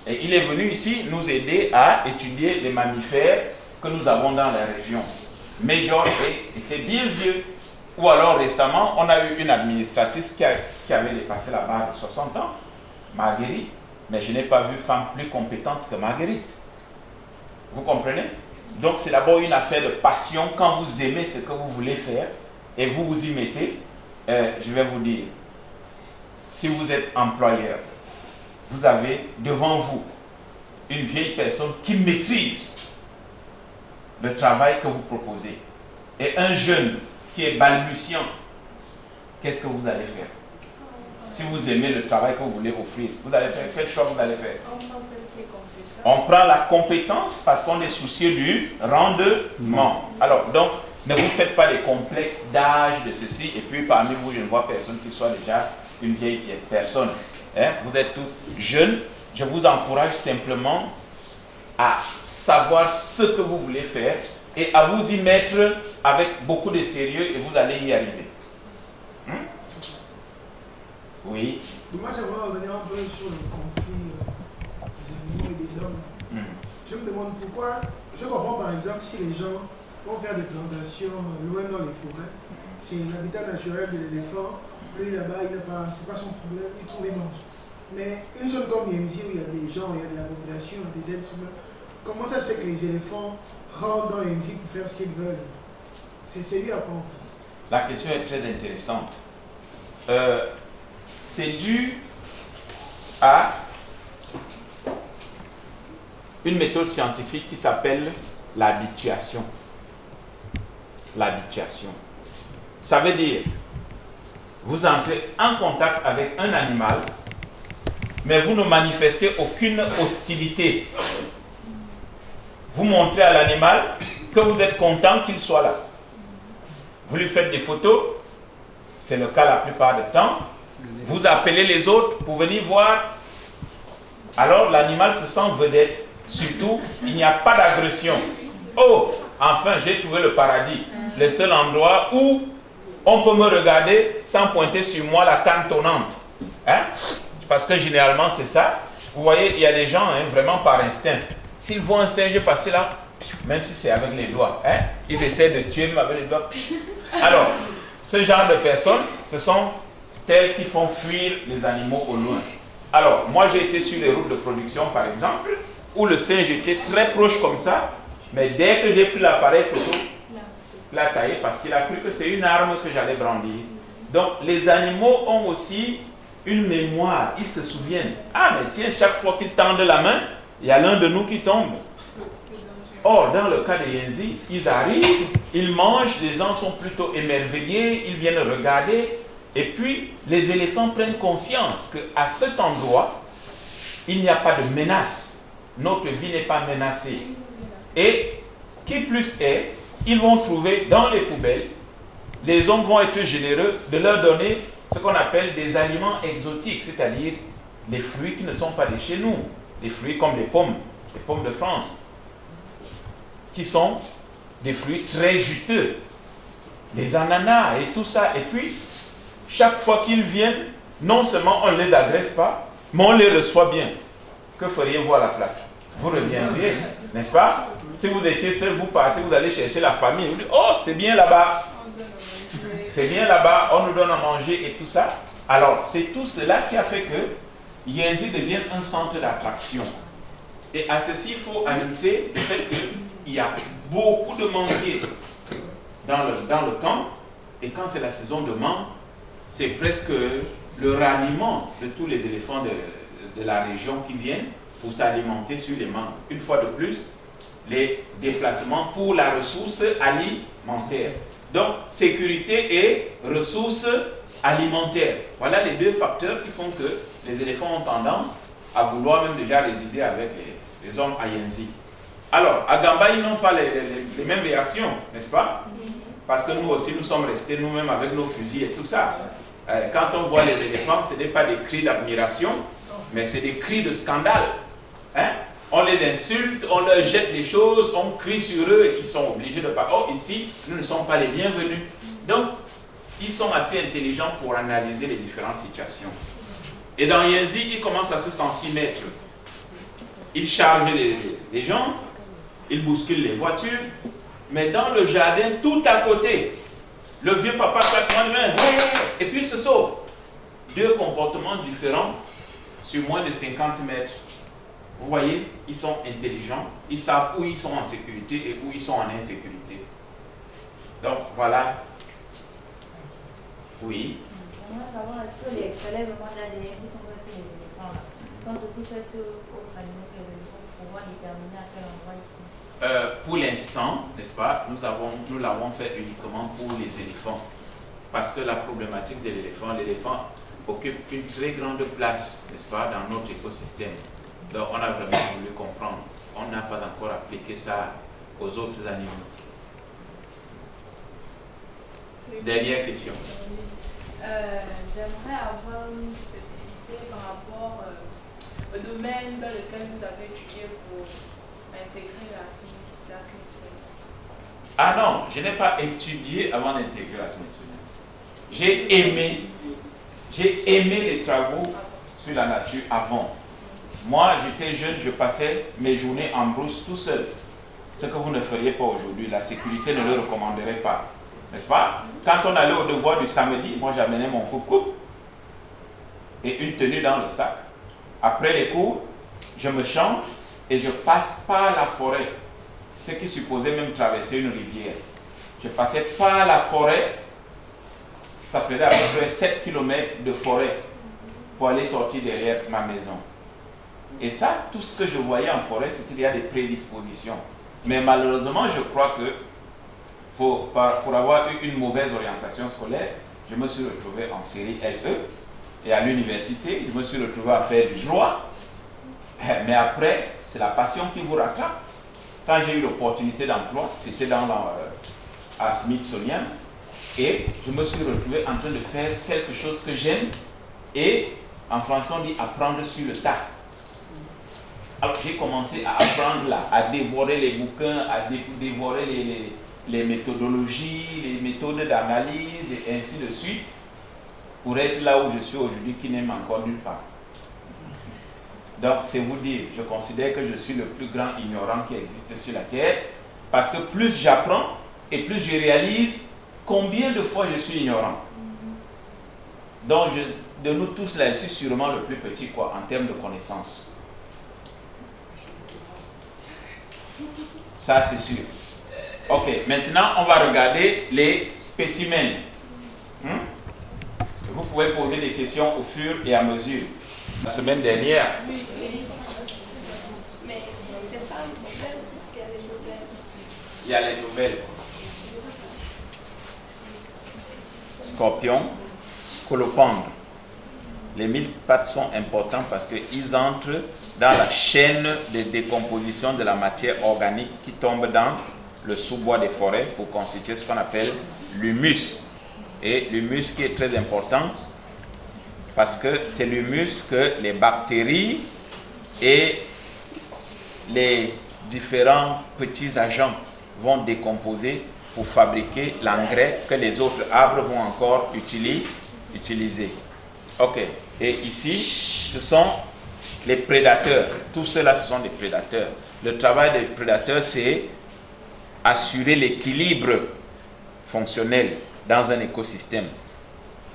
Et il est venu ici nous aider à étudier les mammifères que nous avons dans la région. Major était bien vieux. Ou alors récemment, on a eu une administratrice qui avait dépassé la barre de 60 ans, Marguerite, mais je n'ai pas vu femme plus compétente que Marguerite. Vous comprenez? Donc c'est d'abord une affaire de passion. Quand vous aimez ce que vous voulez faire et vous vous y mettez, je vais vous dire, si vous êtes employeur, vous avez devant vous une vieille personne qui maîtrise le travail que vous proposez et un jeune qui est balbutiant. Qu'est-ce que vous allez faire? Si vous aimez le travail que vous voulez offrir, vous allez faire quel choix vous allez faire? On prend la compétence parce qu'on est soucieux du rendement. Alors, donc, ne vous faites pas les complexes d'âge de ceci, et puis parmi vous, je ne vois personne qui soit déjà une vieille personne. Hein? Vous êtes tous jeunes. Je vous encourage simplement à savoir ce que vous voulez faire et à vous y mettre avec beaucoup de sérieux et vous allez y arriver. Oui. Moi, j'aimerais revenir un peu sur le conflit des animaux et des hommes. Je me demande pourquoi. Je comprends par exemple si les gens vont faire des plantations loin dans les forêts, c'est l'habitat naturel de l'éléphant. Lui là-bas, c'est pas son problème, il trouve les mange. Mais une zone comme Yenzi où il y a des gens, il y a de la population, il y a des êtres humains, comment ça se fait que les éléphants rentrent dans Yenzi pour faire ce qu'ils veulent? C'est lui à prendre. La question est très intéressante. C'est dû à une méthode scientifique qui s'appelle l'habituation. L'habituation. Ça veut dire, vous entrez en contact avec un animal, mais vous ne manifestez aucune hostilité. Vous montrez à l'animal que vous êtes content qu'il soit là. Vous lui faites des photos, c'est le cas la plupart du temps. Vous appelez les autres pour venir voir. Alors l'animal se sent vedette. Surtout, il n'y a pas d'agression. Oh, enfin, j'ai trouvé le paradis. Le seul endroit où on peut me regarder sans pointer sur moi la canne tonnante. Hein? Parce que généralement, c'est ça. Vous voyez, il y a des gens, hein, vraiment par instinct. S'ils voient un singe passer là, même si c'est avec les doigts, hein, ils essaient de tuer même avec les doigts. Alors, ce genre de personnes, ce sont telles qui font fuir les animaux au loin. Alors, moi j'ai été sur les routes de production par exemple, où le singe était très proche comme ça, mais dès que j'ai pris l'appareil photo, l'a taillé parce qu'il a cru que c'est une arme que j'allais brandir. Donc, les animaux ont aussi une mémoire, ils se souviennent. Ah, mais tiens, chaque fois qu'ils tendent la main, il y a l'un de nous qui tombe. Or, dans le cas de Yenzi, ils arrivent, ils mangent, les gens sont plutôt émerveillés, ils viennent regarder, et puis les éléphants prennent conscience qu'à cet endroit, il n'y a pas de menace. Notre vie n'est pas menacée. Et qui plus est, ils vont trouver dans les poubelles, les hommes vont être généreux de leur donner ce qu'on appelle des aliments exotiques, c'est-à-dire les fruits qui ne sont pas de chez nous, les fruits comme les pommes de France, qui sont des fruits très juteux, des ananas et tout ça. Et puis, chaque fois qu'ils viennent, non seulement on ne les agresse pas, mais on les reçoit bien. Que feriez-vous à la place? Vous reviendriez, n'est-ce pas? Si vous étiez seul, vous partez, vous allez chercher la famille. Vous dites, oh, c'est bien là-bas. C'est bien là-bas, on nous donne à manger et tout ça. Alors, c'est tout cela qui a fait que Yenzi devienne un centre d'attraction. Et à ceci, il faut ajouter le fait qu'il y a beaucoup de manguiers dans le camp. Et quand c'est la saison de mangue, c'est presque le ralliement de tous les éléphants de la région qui viennent pour s'alimenter sur les mangues. Une fois de plus, les déplacements pour la ressource alimentaire. Donc, sécurité et ressources alimentaires. Voilà les deux facteurs qui font que les éléphants ont tendance à vouloir même déjà résider avec les hommes à Yenzi. Alors, à Gamba, ils n'ont pas les mêmes réactions, n'est-ce pas? Parce que nous aussi, nous sommes restés nous-mêmes avec nos fusils et tout ça. Quand on voit les éléphants, ce n'est pas des cris d'admiration, mais c'est des cris de scandale. Hein? On les insulte, on leur jette les choses, on crie sur eux et ils sont obligés de parler. Oh, ici, nous ne sommes pas les bienvenus. Donc, ils sont assez intelligents pour analyser les différentes situations. Et dans Yenzi, ils commencent à se sentir maîtres. Ils chargent les gens, ils bousculent les voitures, mais dans le jardin, tout à côté, le vieux papa claque les mains, et puis il se sauve. Deux comportements différents sur moins de 50 mètres. Vous voyez, ils sont intelligents, ils savent où ils sont en sécurité et où ils sont en insécurité. Donc voilà. Oui. J'aimerais savoir, est-ce que les prélèvements d'ADN qui sont faits sur les éléphants sont aussi faits sur autres animaux que les éléphants pour pouvoir déterminer à quel endroit ils sont? Pour l'instant, n'est-ce pas, nous l'avons fait uniquement pour les éléphants. Parce que la problématique de l'éléphant occupe une très grande place, n'est-ce pas, dans notre écosystème. Donc on a vraiment voulu comprendre. On n'a pas encore appliqué ça aux autres animaux. Dernière question. J'aimerais avoir une spécificité par rapport au domaine dans lequel vous avez étudié pour intégrer la Smithsonian. Ah non, je n'ai pas étudié avant d'intégrer la Smithsonian. J'ai aimé les travaux sur la nature avant. Moi, j'étais jeune, je passais mes journées en brousse tout seul. Ce que vous ne feriez pas aujourd'hui, la sécurité ne le recommanderait pas. N'est-ce pas? Quand on allait au devoir du samedi, moi j'amenais mon coucou et une tenue dans le sac. Après les cours, je me change et je passe par la forêt. Ce qui supposait même traverser une rivière. Je passais par la forêt, ça faisait à peu près 7 km de forêt pour aller sortir derrière ma maison. Et ça, tout ce que je voyais en forêt, c'était qu'il y a des prédispositions. Mais malheureusement, je crois que pour avoir eu une mauvaise orientation scolaire, je me suis retrouvé en série LE. Et à l'université, je me suis retrouvé à faire du droit. Mais après, c'est la passion qui vous rattrape. Quand j'ai eu l'opportunité d'emploi, c'était à Smithsonian. Et je me suis retrouvé en train de faire quelque chose que j'aime. Et en français, on dit apprendre sur le tas. Alors j'ai commencé à apprendre là, à dévorer les bouquins, à dévorer les méthodologies, les méthodes d'analyse et ainsi de suite, pour être là où je suis aujourd'hui, qui n'aime encore nulle part. Donc c'est vous dire, je considère que je suis le plus grand ignorant qui existe sur la terre, parce que plus j'apprends et plus je réalise combien de fois je suis ignorant. Donc de nous tous là, je suis sûrement le plus petit quoi, en termes de connaissances. Ça c'est sûr. Ok, maintenant on va regarder les spécimens. Vous pouvez poser des questions au fur et à mesure. La semaine dernière. Oui. Mais c'est pas une nouvelle, puisqu'il y a les nouvelles. Il y a les nouvelles. Scorpion, scolopendre. Les 1000 pattes sont importants parce qu'ils entrent dans la chaîne de décomposition de la matière organique qui tombe dans le sous-bois des forêts pour constituer ce qu'on appelle l'humus. Et l'humus qui est très important parce que c'est l'humus que les bactéries et les différents petits agents vont décomposer pour fabriquer l'engrais que les autres arbres vont encore utiliser. Ok, et ici, ce sont les prédateurs. Tout cela, ce sont des prédateurs. Le travail des prédateurs, c'est assurer l'équilibre fonctionnel dans un écosystème.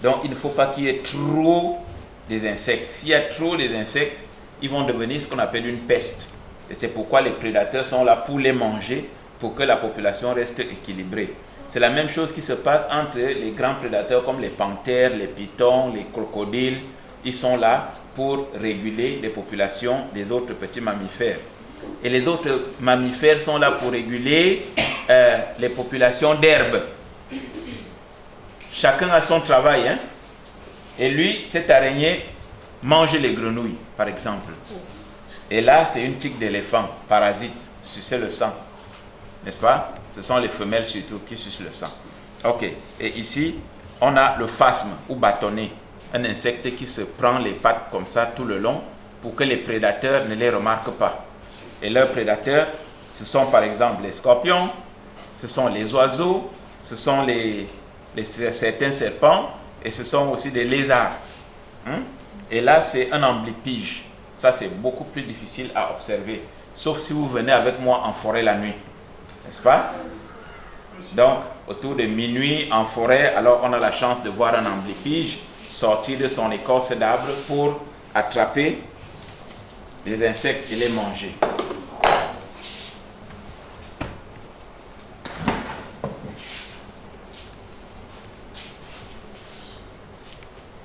Donc, il ne faut pas qu'il y ait trop des insectes. S'il y a trop des insectes, ils vont devenir ce qu'on appelle une peste. Et c'est pourquoi les prédateurs sont là pour les manger, pour que la population reste équilibrée. C'est la même chose qui se passe entre les grands prédateurs comme les panthères, les pythons, les crocodiles. Ils sont là pour réguler les populations des autres petits mammifères. Et les autres mammifères sont là pour réguler les populations d'herbes. Chacun a son travail, hein? Et lui, cette araignée mange les grenouilles, par exemple. Et là, c'est une tique d'éléphant, parasite, sucer le sang. N'est-ce pas? Ce sont les femelles surtout qui sucent le sang. Ok. Et ici, on a le phasme ou bâtonnet, un insecte qui se prend les pattes comme ça tout le long pour que les prédateurs ne les remarquent pas. Et leurs prédateurs, ce sont par exemple les scorpions, ce sont les oiseaux, ce sont certains serpents et ce sont aussi des lézards. Et là, c'est un amblypige. Ça, c'est beaucoup plus difficile à observer, sauf si vous venez avec moi en forêt la nuit. N'est-ce pas? Donc, autour de minuit en forêt, alors on a la chance de voir un amblypige sortir de son écorce d'arbre pour attraper les insectes et les manger.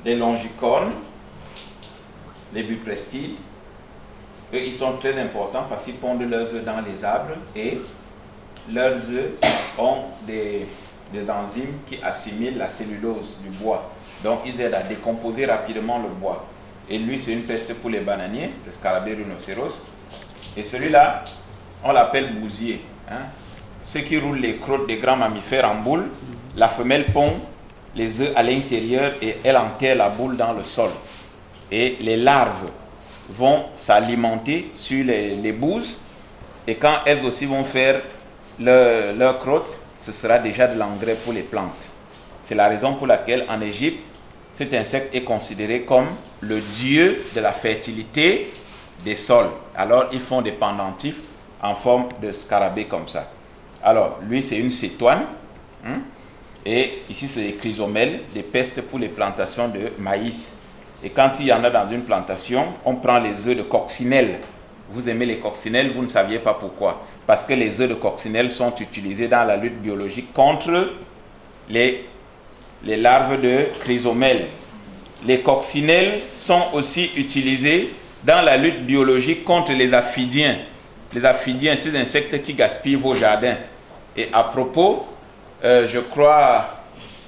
Les longicornes, les buprestides, eux, ils sont très importants parce qu'ils pondent leurs œufs dans les arbres et leurs œufs ont des enzymes qui assimilent la cellulose du bois. Donc, ils aident à décomposer rapidement le bois. Et lui, c'est une peste pour les bananiers, le scarabée rhinocéros. Et celui-là, on l'appelle bousier. Ceux qui roulent les crottes des grands mammifères en boule, la femelle pond les œufs à l'intérieur et elle enterre la boule dans le sol. Et les larves vont s'alimenter sur les bouses et quand elles aussi vont faire leur crotte, ce sera déjà de l'engrais pour les plantes. C'est la raison pour laquelle en Égypte, cet insecte est considéré comme le dieu de la fertilité des sols. Alors ils font des pendentifs en forme de scarabée comme ça. Alors lui c'est une cétoine. Et ici, c'est des chrysomèles, des pestes pour les plantations de maïs. Et quand il y en a dans une plantation, on prend les œufs de coccinelle. Vous aimez les coccinelles, vous ne saviez pas pourquoi. Parce que les œufs de coccinelle sont utilisés dans la lutte biologique contre les larves de chrysomèles. Les coccinelles sont aussi utilisés dans la lutte biologique contre les aphidiens. Les aphidiens, c'est des insectes qui gaspillent vos jardins. Et à propos, je crois,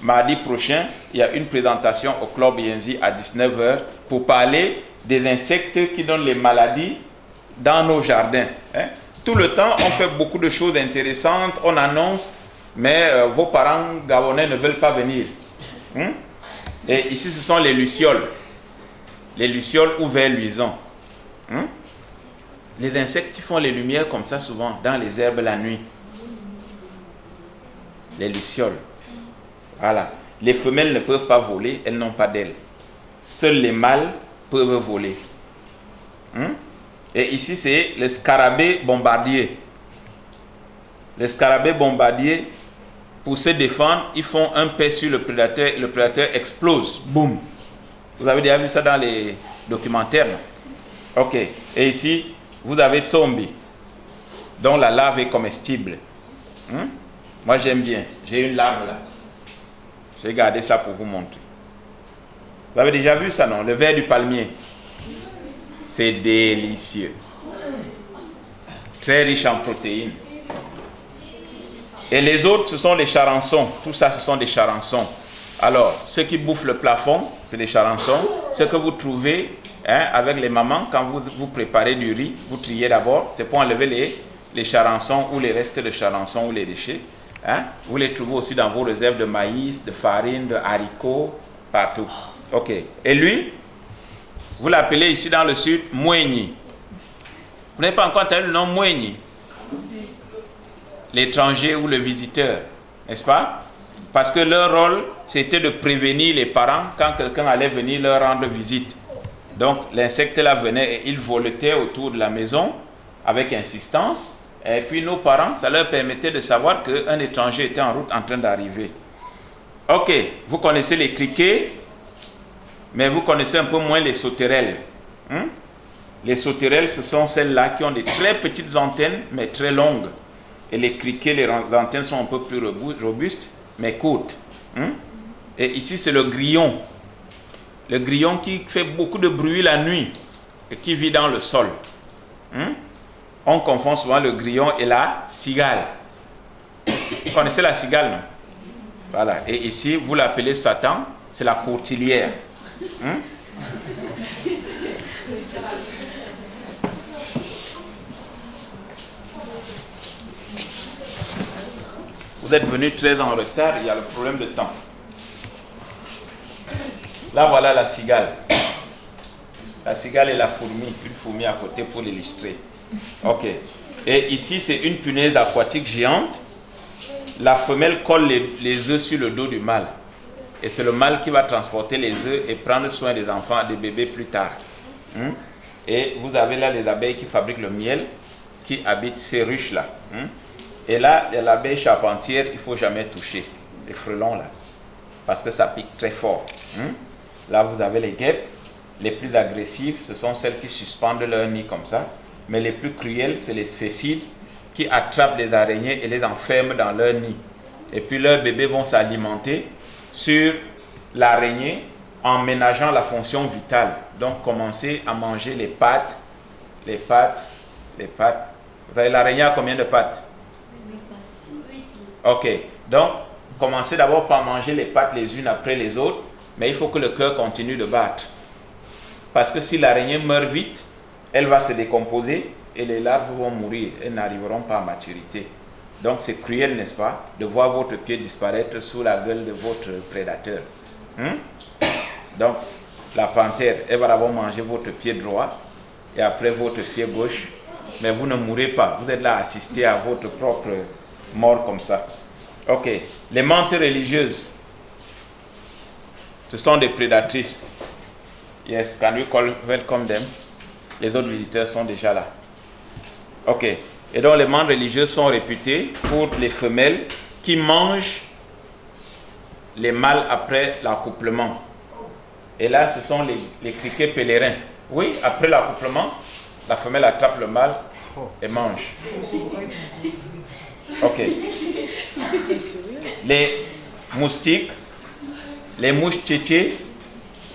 mardi prochain, il y a une présentation au Club Yenzi à 19h pour parler des insectes qui donnent les maladies dans nos jardins. Tout le temps, on fait beaucoup de choses intéressantes, on annonce, mais vos parents gabonais ne veulent pas venir. Et ici, ce sont les lucioles ou vers luisants. Les insectes qui font les lumières comme ça souvent dans les herbes la nuit. Les lucioles. Voilà. Les femelles ne peuvent pas voler, elles n'ont pas d'ailes. Seuls les mâles peuvent voler. Et ici, c'est le scarabée bombardier. Les scarabées bombardiers, pour se défendre, ils font un pet sur le prédateur et le prédateur explose. Boum. Vous avez déjà vu ça dans les documentaires? Ok. Et ici, vous avez Tsombi, dont la larve est comestible. Moi, j'aime bien. J'ai une larve là. J'ai gardé ça pour vous montrer. Vous avez déjà vu ça, non? Le ver du palmier. C'est délicieux. Très riche en protéines. Et les autres, ce sont les charançons. Tout ça, ce sont des charançons. Alors, ceux qui bouffent le plafond, c'est des charançons. Ce que vous trouvez avec les mamans, quand vous préparez du riz, vous triez d'abord. C'est pour enlever les charançons ou les restes de charançons ou les déchets. Vous les trouvez aussi dans vos réserves de maïs, de farine, de haricots, partout. Ok. Et lui, vous l'appelez ici dans le sud Moueni. Vous n'avez pas encore entendu le nom Moueni? L'étranger ou le visiteur, n'est-ce pas? Parce que leur rôle, c'était de prévenir les parents quand quelqu'un allait venir leur rendre visite. Donc, l'insecte là venait et il voletait autour de la maison avec insistance. Et puis nos parents, ça leur permettait de savoir qu'un étranger était en route en train d'arriver. Ok, vous connaissez les criquets, mais vous connaissez un peu moins les sauterelles. Les sauterelles, ce sont celles-là qui ont des très petites antennes, mais très longues. Et les criquets, les antennes sont un peu plus robustes, mais courtes. Et ici, c'est le grillon. Le grillon qui fait beaucoup de bruit la nuit et qui vit dans le sol. On confond souvent le grillon et la cigale. Vous connaissez la cigale, non? Voilà. Et ici, vous l'appelez Satan, c'est la courtilière. Vous êtes venu très en retard, il y a le problème de temps. Là, voilà la cigale. La cigale et la fourmi, une fourmi à côté pour l'illustrer. Ok. Et ici, c'est une punaise aquatique géante. La femelle colle les œufs sur le dos du mâle. Et c'est le mâle qui va transporter les œufs et prendre soin des enfants, des bébés plus tard. Et vous avez là les abeilles qui fabriquent le miel, qui habitent ces ruches-là. Et là, l'abeille charpentière, il ne faut jamais toucher. Les frelons là. Parce que ça pique très fort. Là, vous avez les guêpes. Les plus agressives, ce sont celles qui suspendent leur nid comme ça. Mais les plus cruelles, c'est les sphécides qui attrapent les araignées et les enferment dans leur nid. Et puis leurs bébés vont s'alimenter sur l'araignée en ménageant la fonction vitale. Donc, commencez à manger les pattes. Vous avez l'araignée à combien de pattes? Ok. Donc, commencez d'abord par manger les pattes les unes après les autres. Mais il faut que le cœur continue de battre. Parce que si l'araignée meurt vite, elle va se décomposer et les larves vont mourir. Elles n'arriveront pas à maturité. Donc c'est cruel, n'est-ce pas, de voir votre pied disparaître sous la gueule de votre prédateur. Donc la panthère, elle va d'abord manger votre pied droit et après votre pied gauche. Mais vous ne mourrez pas. Vous êtes là à assister à votre propre mort comme ça. Ok. Les mantes religieuses, ce sont des prédatrices. Yes, can we welcome them? Les autres visiteurs sont déjà là. Ok. Et donc les mantes religieuses sont réputées pour les femelles qui mangent les mâles après l'accouplement. Et là, ce sont les criquets pèlerins. Oui, après l'accouplement, la femelle attrape le mâle et mange. Ok. Les moustiques, les mouches tchétchés,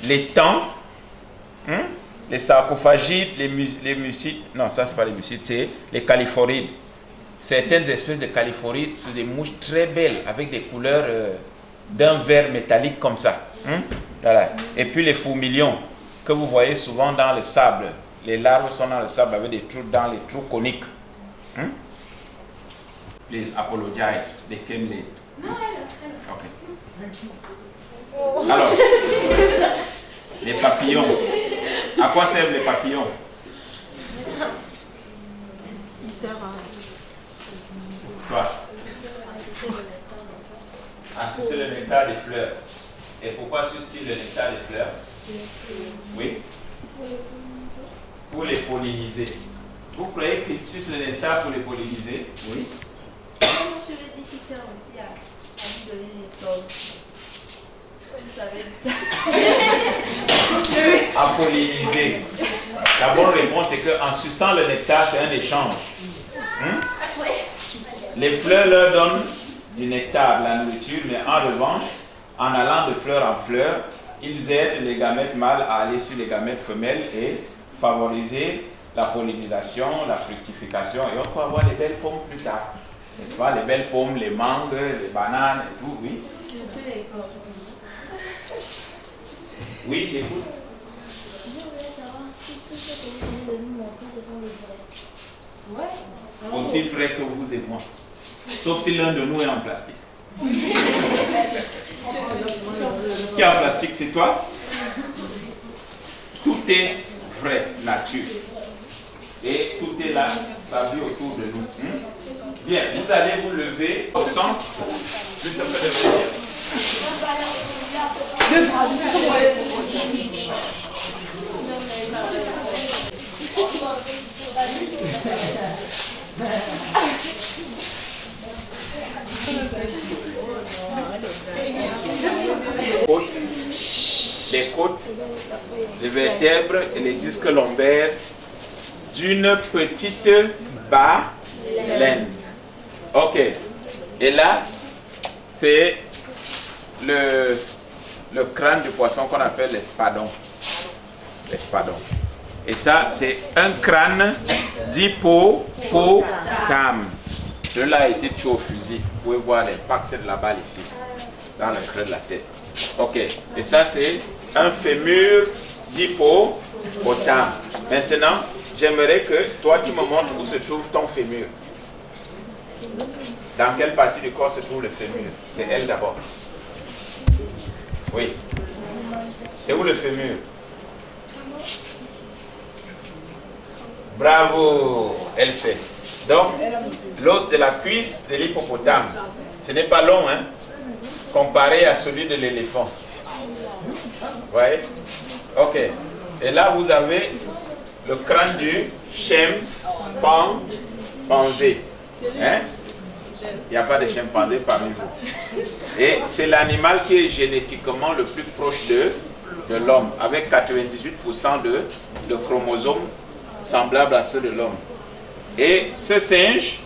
les tans, les sarcophagides, les mucides, non, ça c'est pas les mucides, c'est les califorides. Certaines espèces de califorides, c'est des mouches très belles avec des couleurs d'un vert métallique comme ça. Voilà. Et puis les fourmilions que vous voyez souvent dans le sable. Les larves sont dans le sable avec des trous dans les trous coniques. Please apologize, they came late. No, Okay. Alors, les papillons. À quoi servent les papillons? Ils servent Quoi? À sucer le nectar des fleurs. Et pourquoi suce-t-il le nectar des fleurs? Oui. Pour les polliniser. Vous croyez qu'ils sucent le nectar pour les polliniser? Oui. Je vais dire qu'il sert aussi à lui donner les pommes. Vous savez ça. À polliniser. La bonne réponse est qu'en suçant le nectar, c'est un échange. Les fleurs leur donnent du nectar, de la nourriture, mais en revanche, en allant de fleur en fleur, ils aident les gamètes mâles à aller sur les gamètes femelles et favoriser la pollinisation, la fructification. Et on peut avoir des belles pommes plus tard. N'est-ce pas? Les belles pommes, les mangues, les bananes et tout, oui. Oui, j'écoute. Je voulais savoir si tout ce que vous venez de nous montrer, ce sont des vrais. Ouais. Aussi vrai que vous et moi. Sauf si l'un de nous est en plastique. Qui est en plastique, c'est toi? Tout est vrai, nature. Et tout est là, ça vit autour de nous. Bien, vous allez vous lever au centre. Je te fais le plaisir. Les côtes, les vertèbres et les disques lombaires d'une petite baleine. Ok. Et là, c'est le crâne du poisson qu'on appelle l'espadon. L'espadon. Et ça, c'est un crâne d'hippopotame. Celui-là a été tué au fusil. Vous pouvez voir l'impact de la balle ici, dans le creux de la tête. Ok. Et ça, c'est un fémur d'hippopotame. Maintenant, j'aimerais que toi, tu me montres où se trouve ton fémur. Dans quelle partie du corps se trouve le fémur? C'est elle d'abord. Oui. C'est où le fémur? Bravo, elle sait. Donc, l'os de la cuisse de l'hippopotame, ce n'est pas long, hein, comparé à celui de l'éléphant. Vous voyez? Ok. Et là, vous avez le crâne du chimpanzé. Hein? Il n'y a pas de chimpanzé parmi vous. Et c'est l'animal qui est génétiquement le plus proche de l'homme, avec 98% de chromosomes semblables à ceux de l'homme. Et ce singe,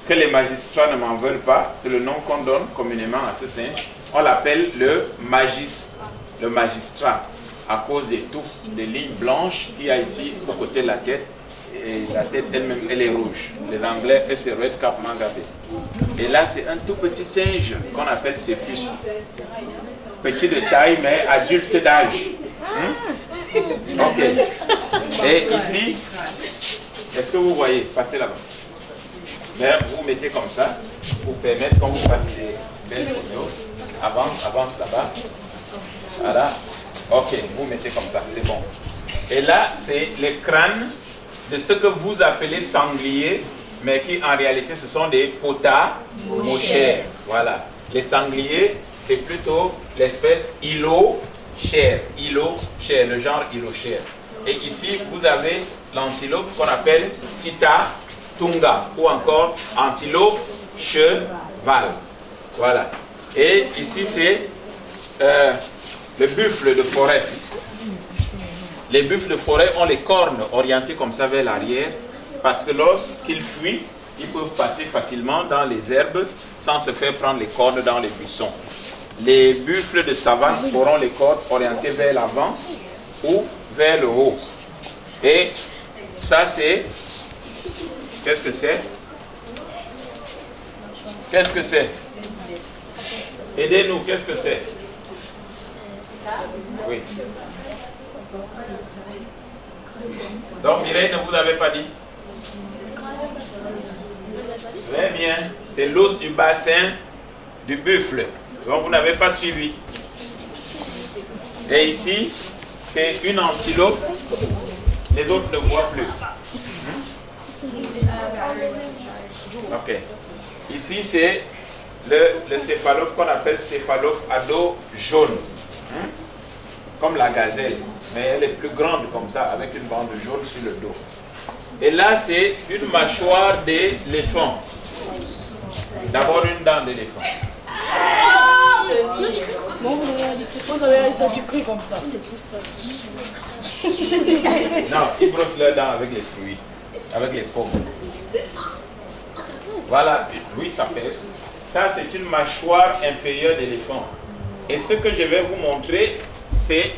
que les magistrats ne m'en veulent pas, c'est le nom qu'on donne communément à ce singe, on l'appelle le magistrat, à cause des touffes, des lignes blanches qu'il y a ici au côté de la tête. Et la tête elle-même, elle est rouge. Les Anglais, c'est Red Cap Mangabé. Et là, c'est un tout petit singe qu'on appelle Cephus. Petit de taille, mais adulte d'âge. Ok. Et ici, est-ce que vous voyez? Passez là-bas. Mais vous mettez comme ça, pour permettre qu'on vous fasse des belles photos. Avance là-bas. Voilà. Ok, vous mettez comme ça, c'est bon. Et là, c'est les crânes de ce que vous appelez sangliers, mais qui en réalité ce sont des potamochères. Voilà. Les sangliers, c'est plutôt l'espèce hylochère, le genre hylochère. Et ici, vous avez l'antilope qu'on appelle Sitatunga, ou encore antilope cheval. Voilà. Et ici, c'est le buffle de forêt. Les buffles de forêt ont les cornes orientées comme ça vers l'arrière, parce que lorsqu'ils fuient, ils peuvent passer facilement dans les herbes sans se faire prendre les cornes dans les buissons. Les buffles de savane auront les cornes orientées vers l'avant ou vers le haut. Et ça, c'est... Qu'est-ce que c'est? Qu'est-ce que c'est? Aidez-nous, qu'est-ce que c'est? Oui. Donc Mireille ne vous avait pas dit? Très bien. C'est l'os du bassin du buffle. Donc vous n'avez pas suivi. Et ici, c'est une antilope. Les autres ne voient plus. Ok. Ici, c'est le céphalophe qu'on appelle céphalophe à dos jaune. Comme la gazelle. Mais elle est plus grande comme ça, avec une bande jaune sur le dos. Et là, c'est une mâchoire d'éléphant. D'abord, une dent d'éléphant. Non, ils brossent leurs dents avec les fruits, avec les pommes. Voilà, oui, ça pèse. Ça, c'est une mâchoire inférieure d'éléphant. Et ce que je vais vous montrer, c'est...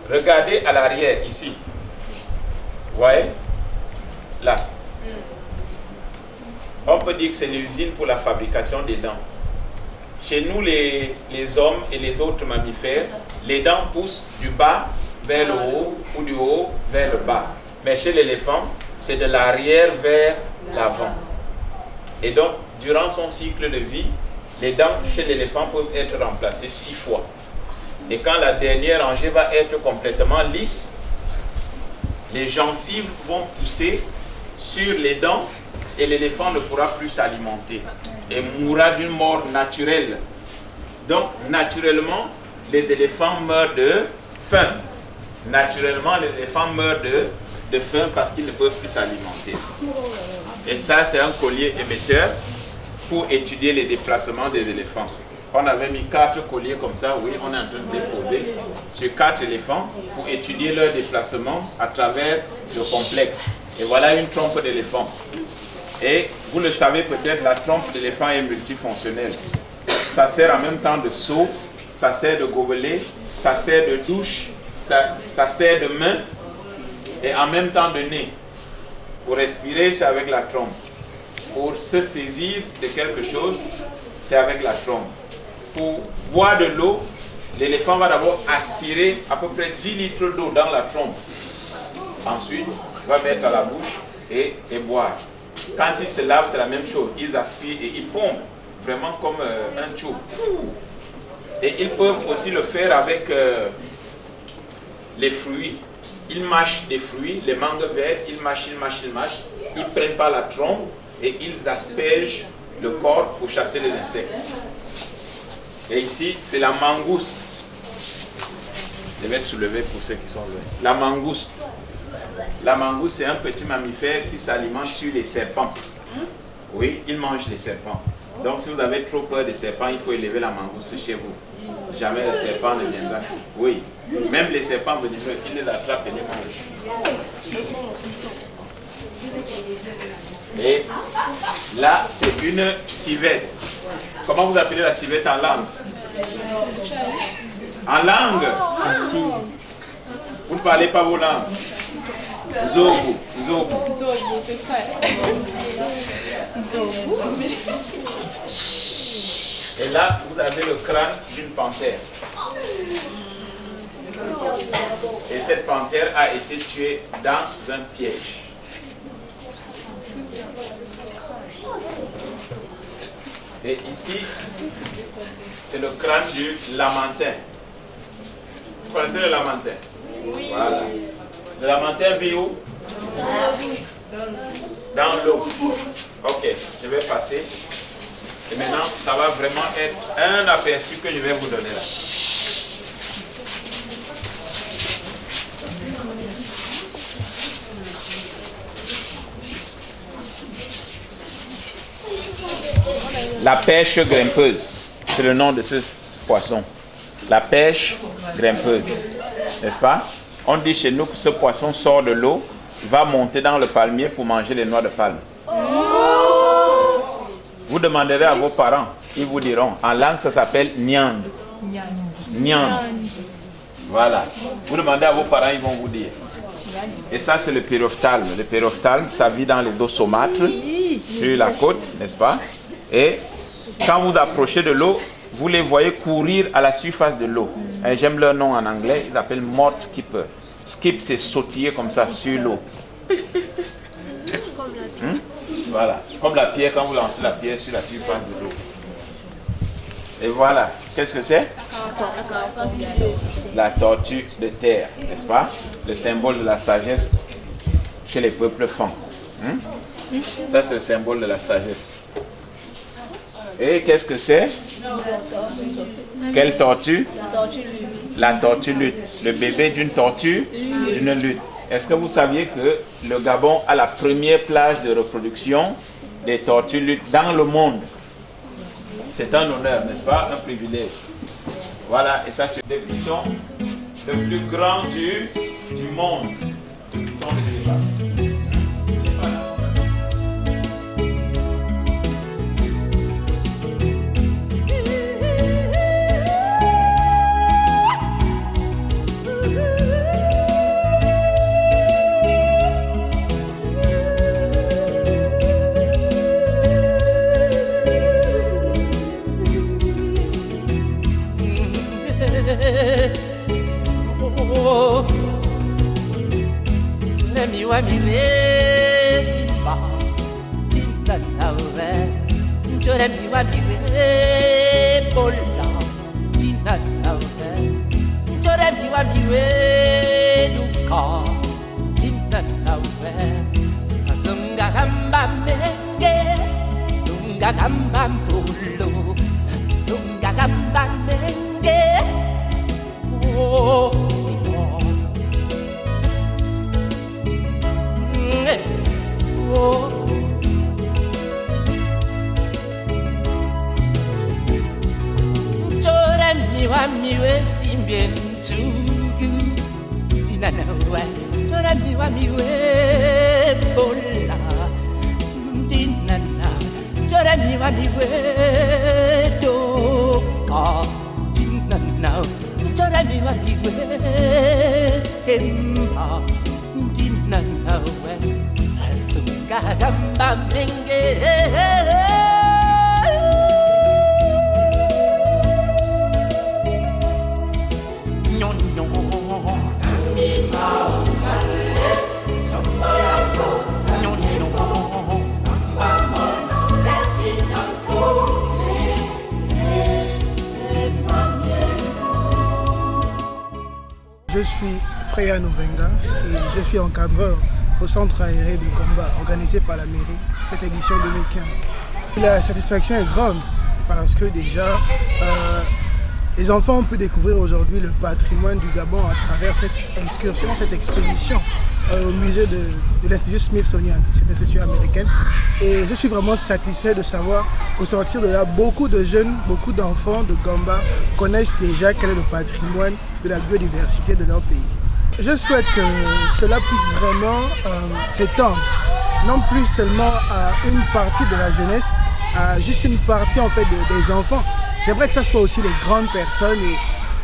Regardez à l'arrière, ici. Vous voyez? Là. On peut dire que c'est l'usine pour la fabrication des dents. Chez nous, les hommes et les autres mammifères, les dents poussent du bas vers le haut ou du haut vers le bas. Mais chez l'éléphant, c'est de l'arrière vers l'avant. Et donc, durant son cycle de vie, les dents chez l'éléphant peuvent être remplacées 6 fois. Et quand la dernière rangée va être complètement lisse, les gencives vont pousser sur les dents et l'éléphant ne pourra plus s'alimenter et mourra d'une mort naturelle. Donc, naturellement, les éléphants meurent de faim. Naturellement, les éléphants meurent de faim parce qu'ils ne peuvent plus s'alimenter. Et ça, c'est un collier émetteur pour étudier les déplacements des éléphants. On avait mis 4 colliers comme ça, oui, on est en train de les poser sur 4 éléphants pour étudier leur déplacement à travers le complexe. Et voilà une trompe d'éléphant. Et vous le savez peut-être, la trompe d'éléphant est multifonctionnelle. Ça sert en même temps de seau ça sert de gobelet, ça sert de douche, ça sert de main et en même temps de nez. Pour respirer, c'est avec la trompe. Pour se saisir de quelque chose, c'est avec la trompe. Pour boire de l'eau, l'éléphant va d'abord aspirer à peu près 10 litres d'eau dans la trompe. Ensuite, il va mettre à la bouche et boire. Quand ils se lavent, c'est la même chose. Ils aspirent et ils pompent, vraiment comme un tube. Et ils peuvent aussi le faire avec les fruits. Ils mâchent des fruits, les mangues vertes, ils mâchent. Ils prennent par la trompe et ils aspergent le corps pour chasser les insectes. Et ici, c'est la mangouste. Je vais soulever pour ceux qui sont là. La mangouste. La mangouste, c'est un petit mammifère qui s'alimente sur les serpents. Oui, il mange les serpents. Donc, si vous avez trop peur des serpents, il faut élever la mangouste chez vous. Jamais le serpent ne viendra. Oui, même les serpents, ils les attrapent et les mangent. Et là, c'est une civette. Comment vous appelez la civette en langue? En langue? Vous ne parlez pas vos langues? Zobu. Et là, vous avez le crâne d'une panthère. Et cette panthère a été tuée dans un piège. Et ici, c'est le crâne du lamantin. Vous connaissez le lamantin? Oui. Voilà. Le lamantin vit où? Dans l'eau. Ok, je vais passer. Et maintenant, ça va vraiment être un aperçu que je vais vous donner là. La pêche grimpeuse, c'est le nom de ce poisson. La pêche grimpeuse, n'est-ce pas? On dit chez nous que ce poisson sort de l'eau, va monter dans le palmier pour manger les noix de palme. Vous demanderez à vos parents, ils vous diront, en langue ça s'appelle niand. Niand. Voilà. Vous demandez à vos parents, ils vont vous dire. Et ça c'est le pyrophthalme. Le pyrophthalme, ça vit dans les eaux saumâtres, sur la côte, n'est-ce pas? Et quand vous approchez de l'eau, vous les voyez courir à la surface de l'eau. J'aime leur nom en anglais, ils l'appellent mud skipper. Skip, c'est sautiller comme ça sur l'eau. Voilà, comme la pierre quand vous lancez la pierre sur la surface de l'eau. Et voilà, qu'est-ce que c'est? La tortue de terre, n'est-ce pas? Le symbole de la sagesse chez les peuples Fang. Ça c'est le symbole de la sagesse. Et qu'est-ce que c'est? Quelle tortue? La tortue lutte. Le bébé d'une tortue, d'une lutte. Est-ce que vous saviez que le Gabon a la première plage de reproduction des tortues luttes dans le monde? C'est un honneur, n'est-ce pas? Un privilège. Voilà, et ça c'est le pigeon le plus grand du monde. On ne sait pas. Je suis Freya Novenga et je suis encadreur au centre aéré de Gomba organisé par la mairie cette édition 2015. La satisfaction est grande parce que déjà les enfants ont pu découvrir aujourd'hui le patrimoine du Gabon à travers cette excursion, cette expédition au musée de l'Institut Smithsonian, cette institution américaine. Et je suis vraiment satisfait de savoir qu'au sortir de là, beaucoup de jeunes, beaucoup d'enfants de Gomba connaissent déjà quel est le patrimoine de la biodiversité de leur pays. Je souhaite que cela puisse vraiment s'étendre, non plus seulement à une partie de la jeunesse, à juste une partie en fait des enfants. J'aimerais que ça soit aussi les grandes personnes et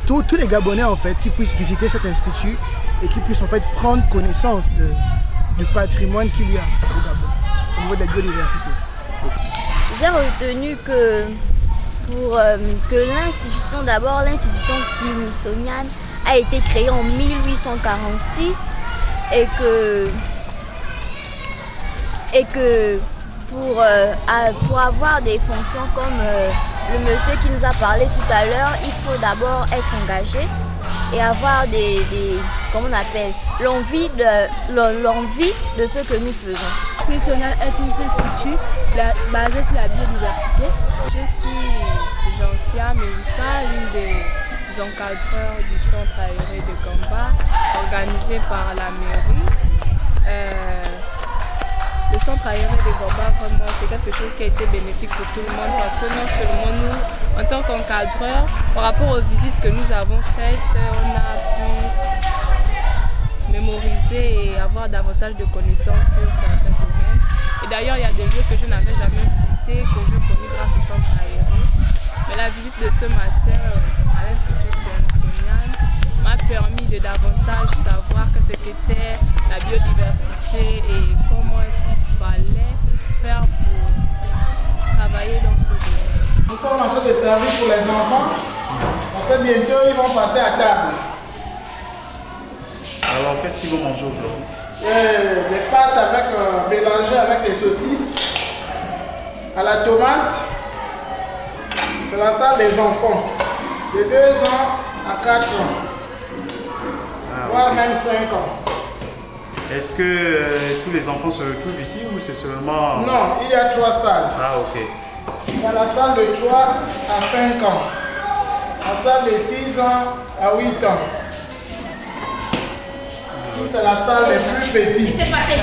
tous les Gabonais en fait qui puissent visiter cet institut et qui puissent en fait prendre connaissance du patrimoine qu'il y a au Gabon, au niveau de la biodiversité. J'ai retenu que pour que l'institution, d'abord l'institution Smithsonian a été créée en 1846 et que pour avoir des fonctions comme le monsieur qui nous a parlé tout à l'heure, il faut d'abord être engagé et avoir comment on appelle, l'envie de ce que nous faisons. Smithsonian est un institut basé sur la biodiversité. Je suis Jean-Sia Mélissa, l'une des encadreurs du centre aéré de Gomba, organisé par la mairie. Le centre aéré de Gomba, vraiment, c'est quelque chose qui a été bénéfique pour tout le monde parce que non seulement nous, en tant qu'encadreurs, par rapport aux visites que nous avons faites, on a pu mémoriser et avoir davantage de connaissances sur certains domaines. Et d'ailleurs, il y a des lieux que je n'avais jamais visités, que je connais grâce au centre aéré. Mais la visite de ce matin à l'Institut Smithsonian m'a permis de davantage savoir que c'était la biodiversité et comment est-ce qu'il fallait faire pour travailler dans ce domaine. Nous sommes en train de servir pour les enfants, parce que bientôt ils vont passer à table. Alors qu'est-ce qu'ils vont manger aujourd'hui? Des pâtes mélangées avec les saucisses, à la tomate. C'est la salle des enfants, de 2 ans à 4 ans, voire même 5 ans. Est-ce que tous les enfants se retrouvent ici ou c'est seulement... Non, il y a 3 salles. Ah, ok. Il y a la salle de 3 à 5 ans, la salle de 6 ans à 8 ans. C'est la salle les plus petites. C'est passé.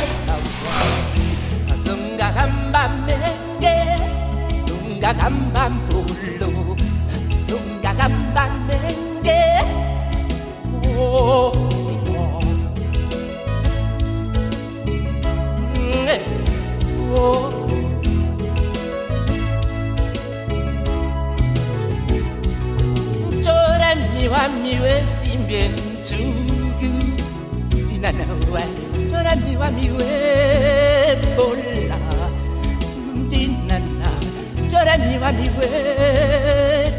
Miwe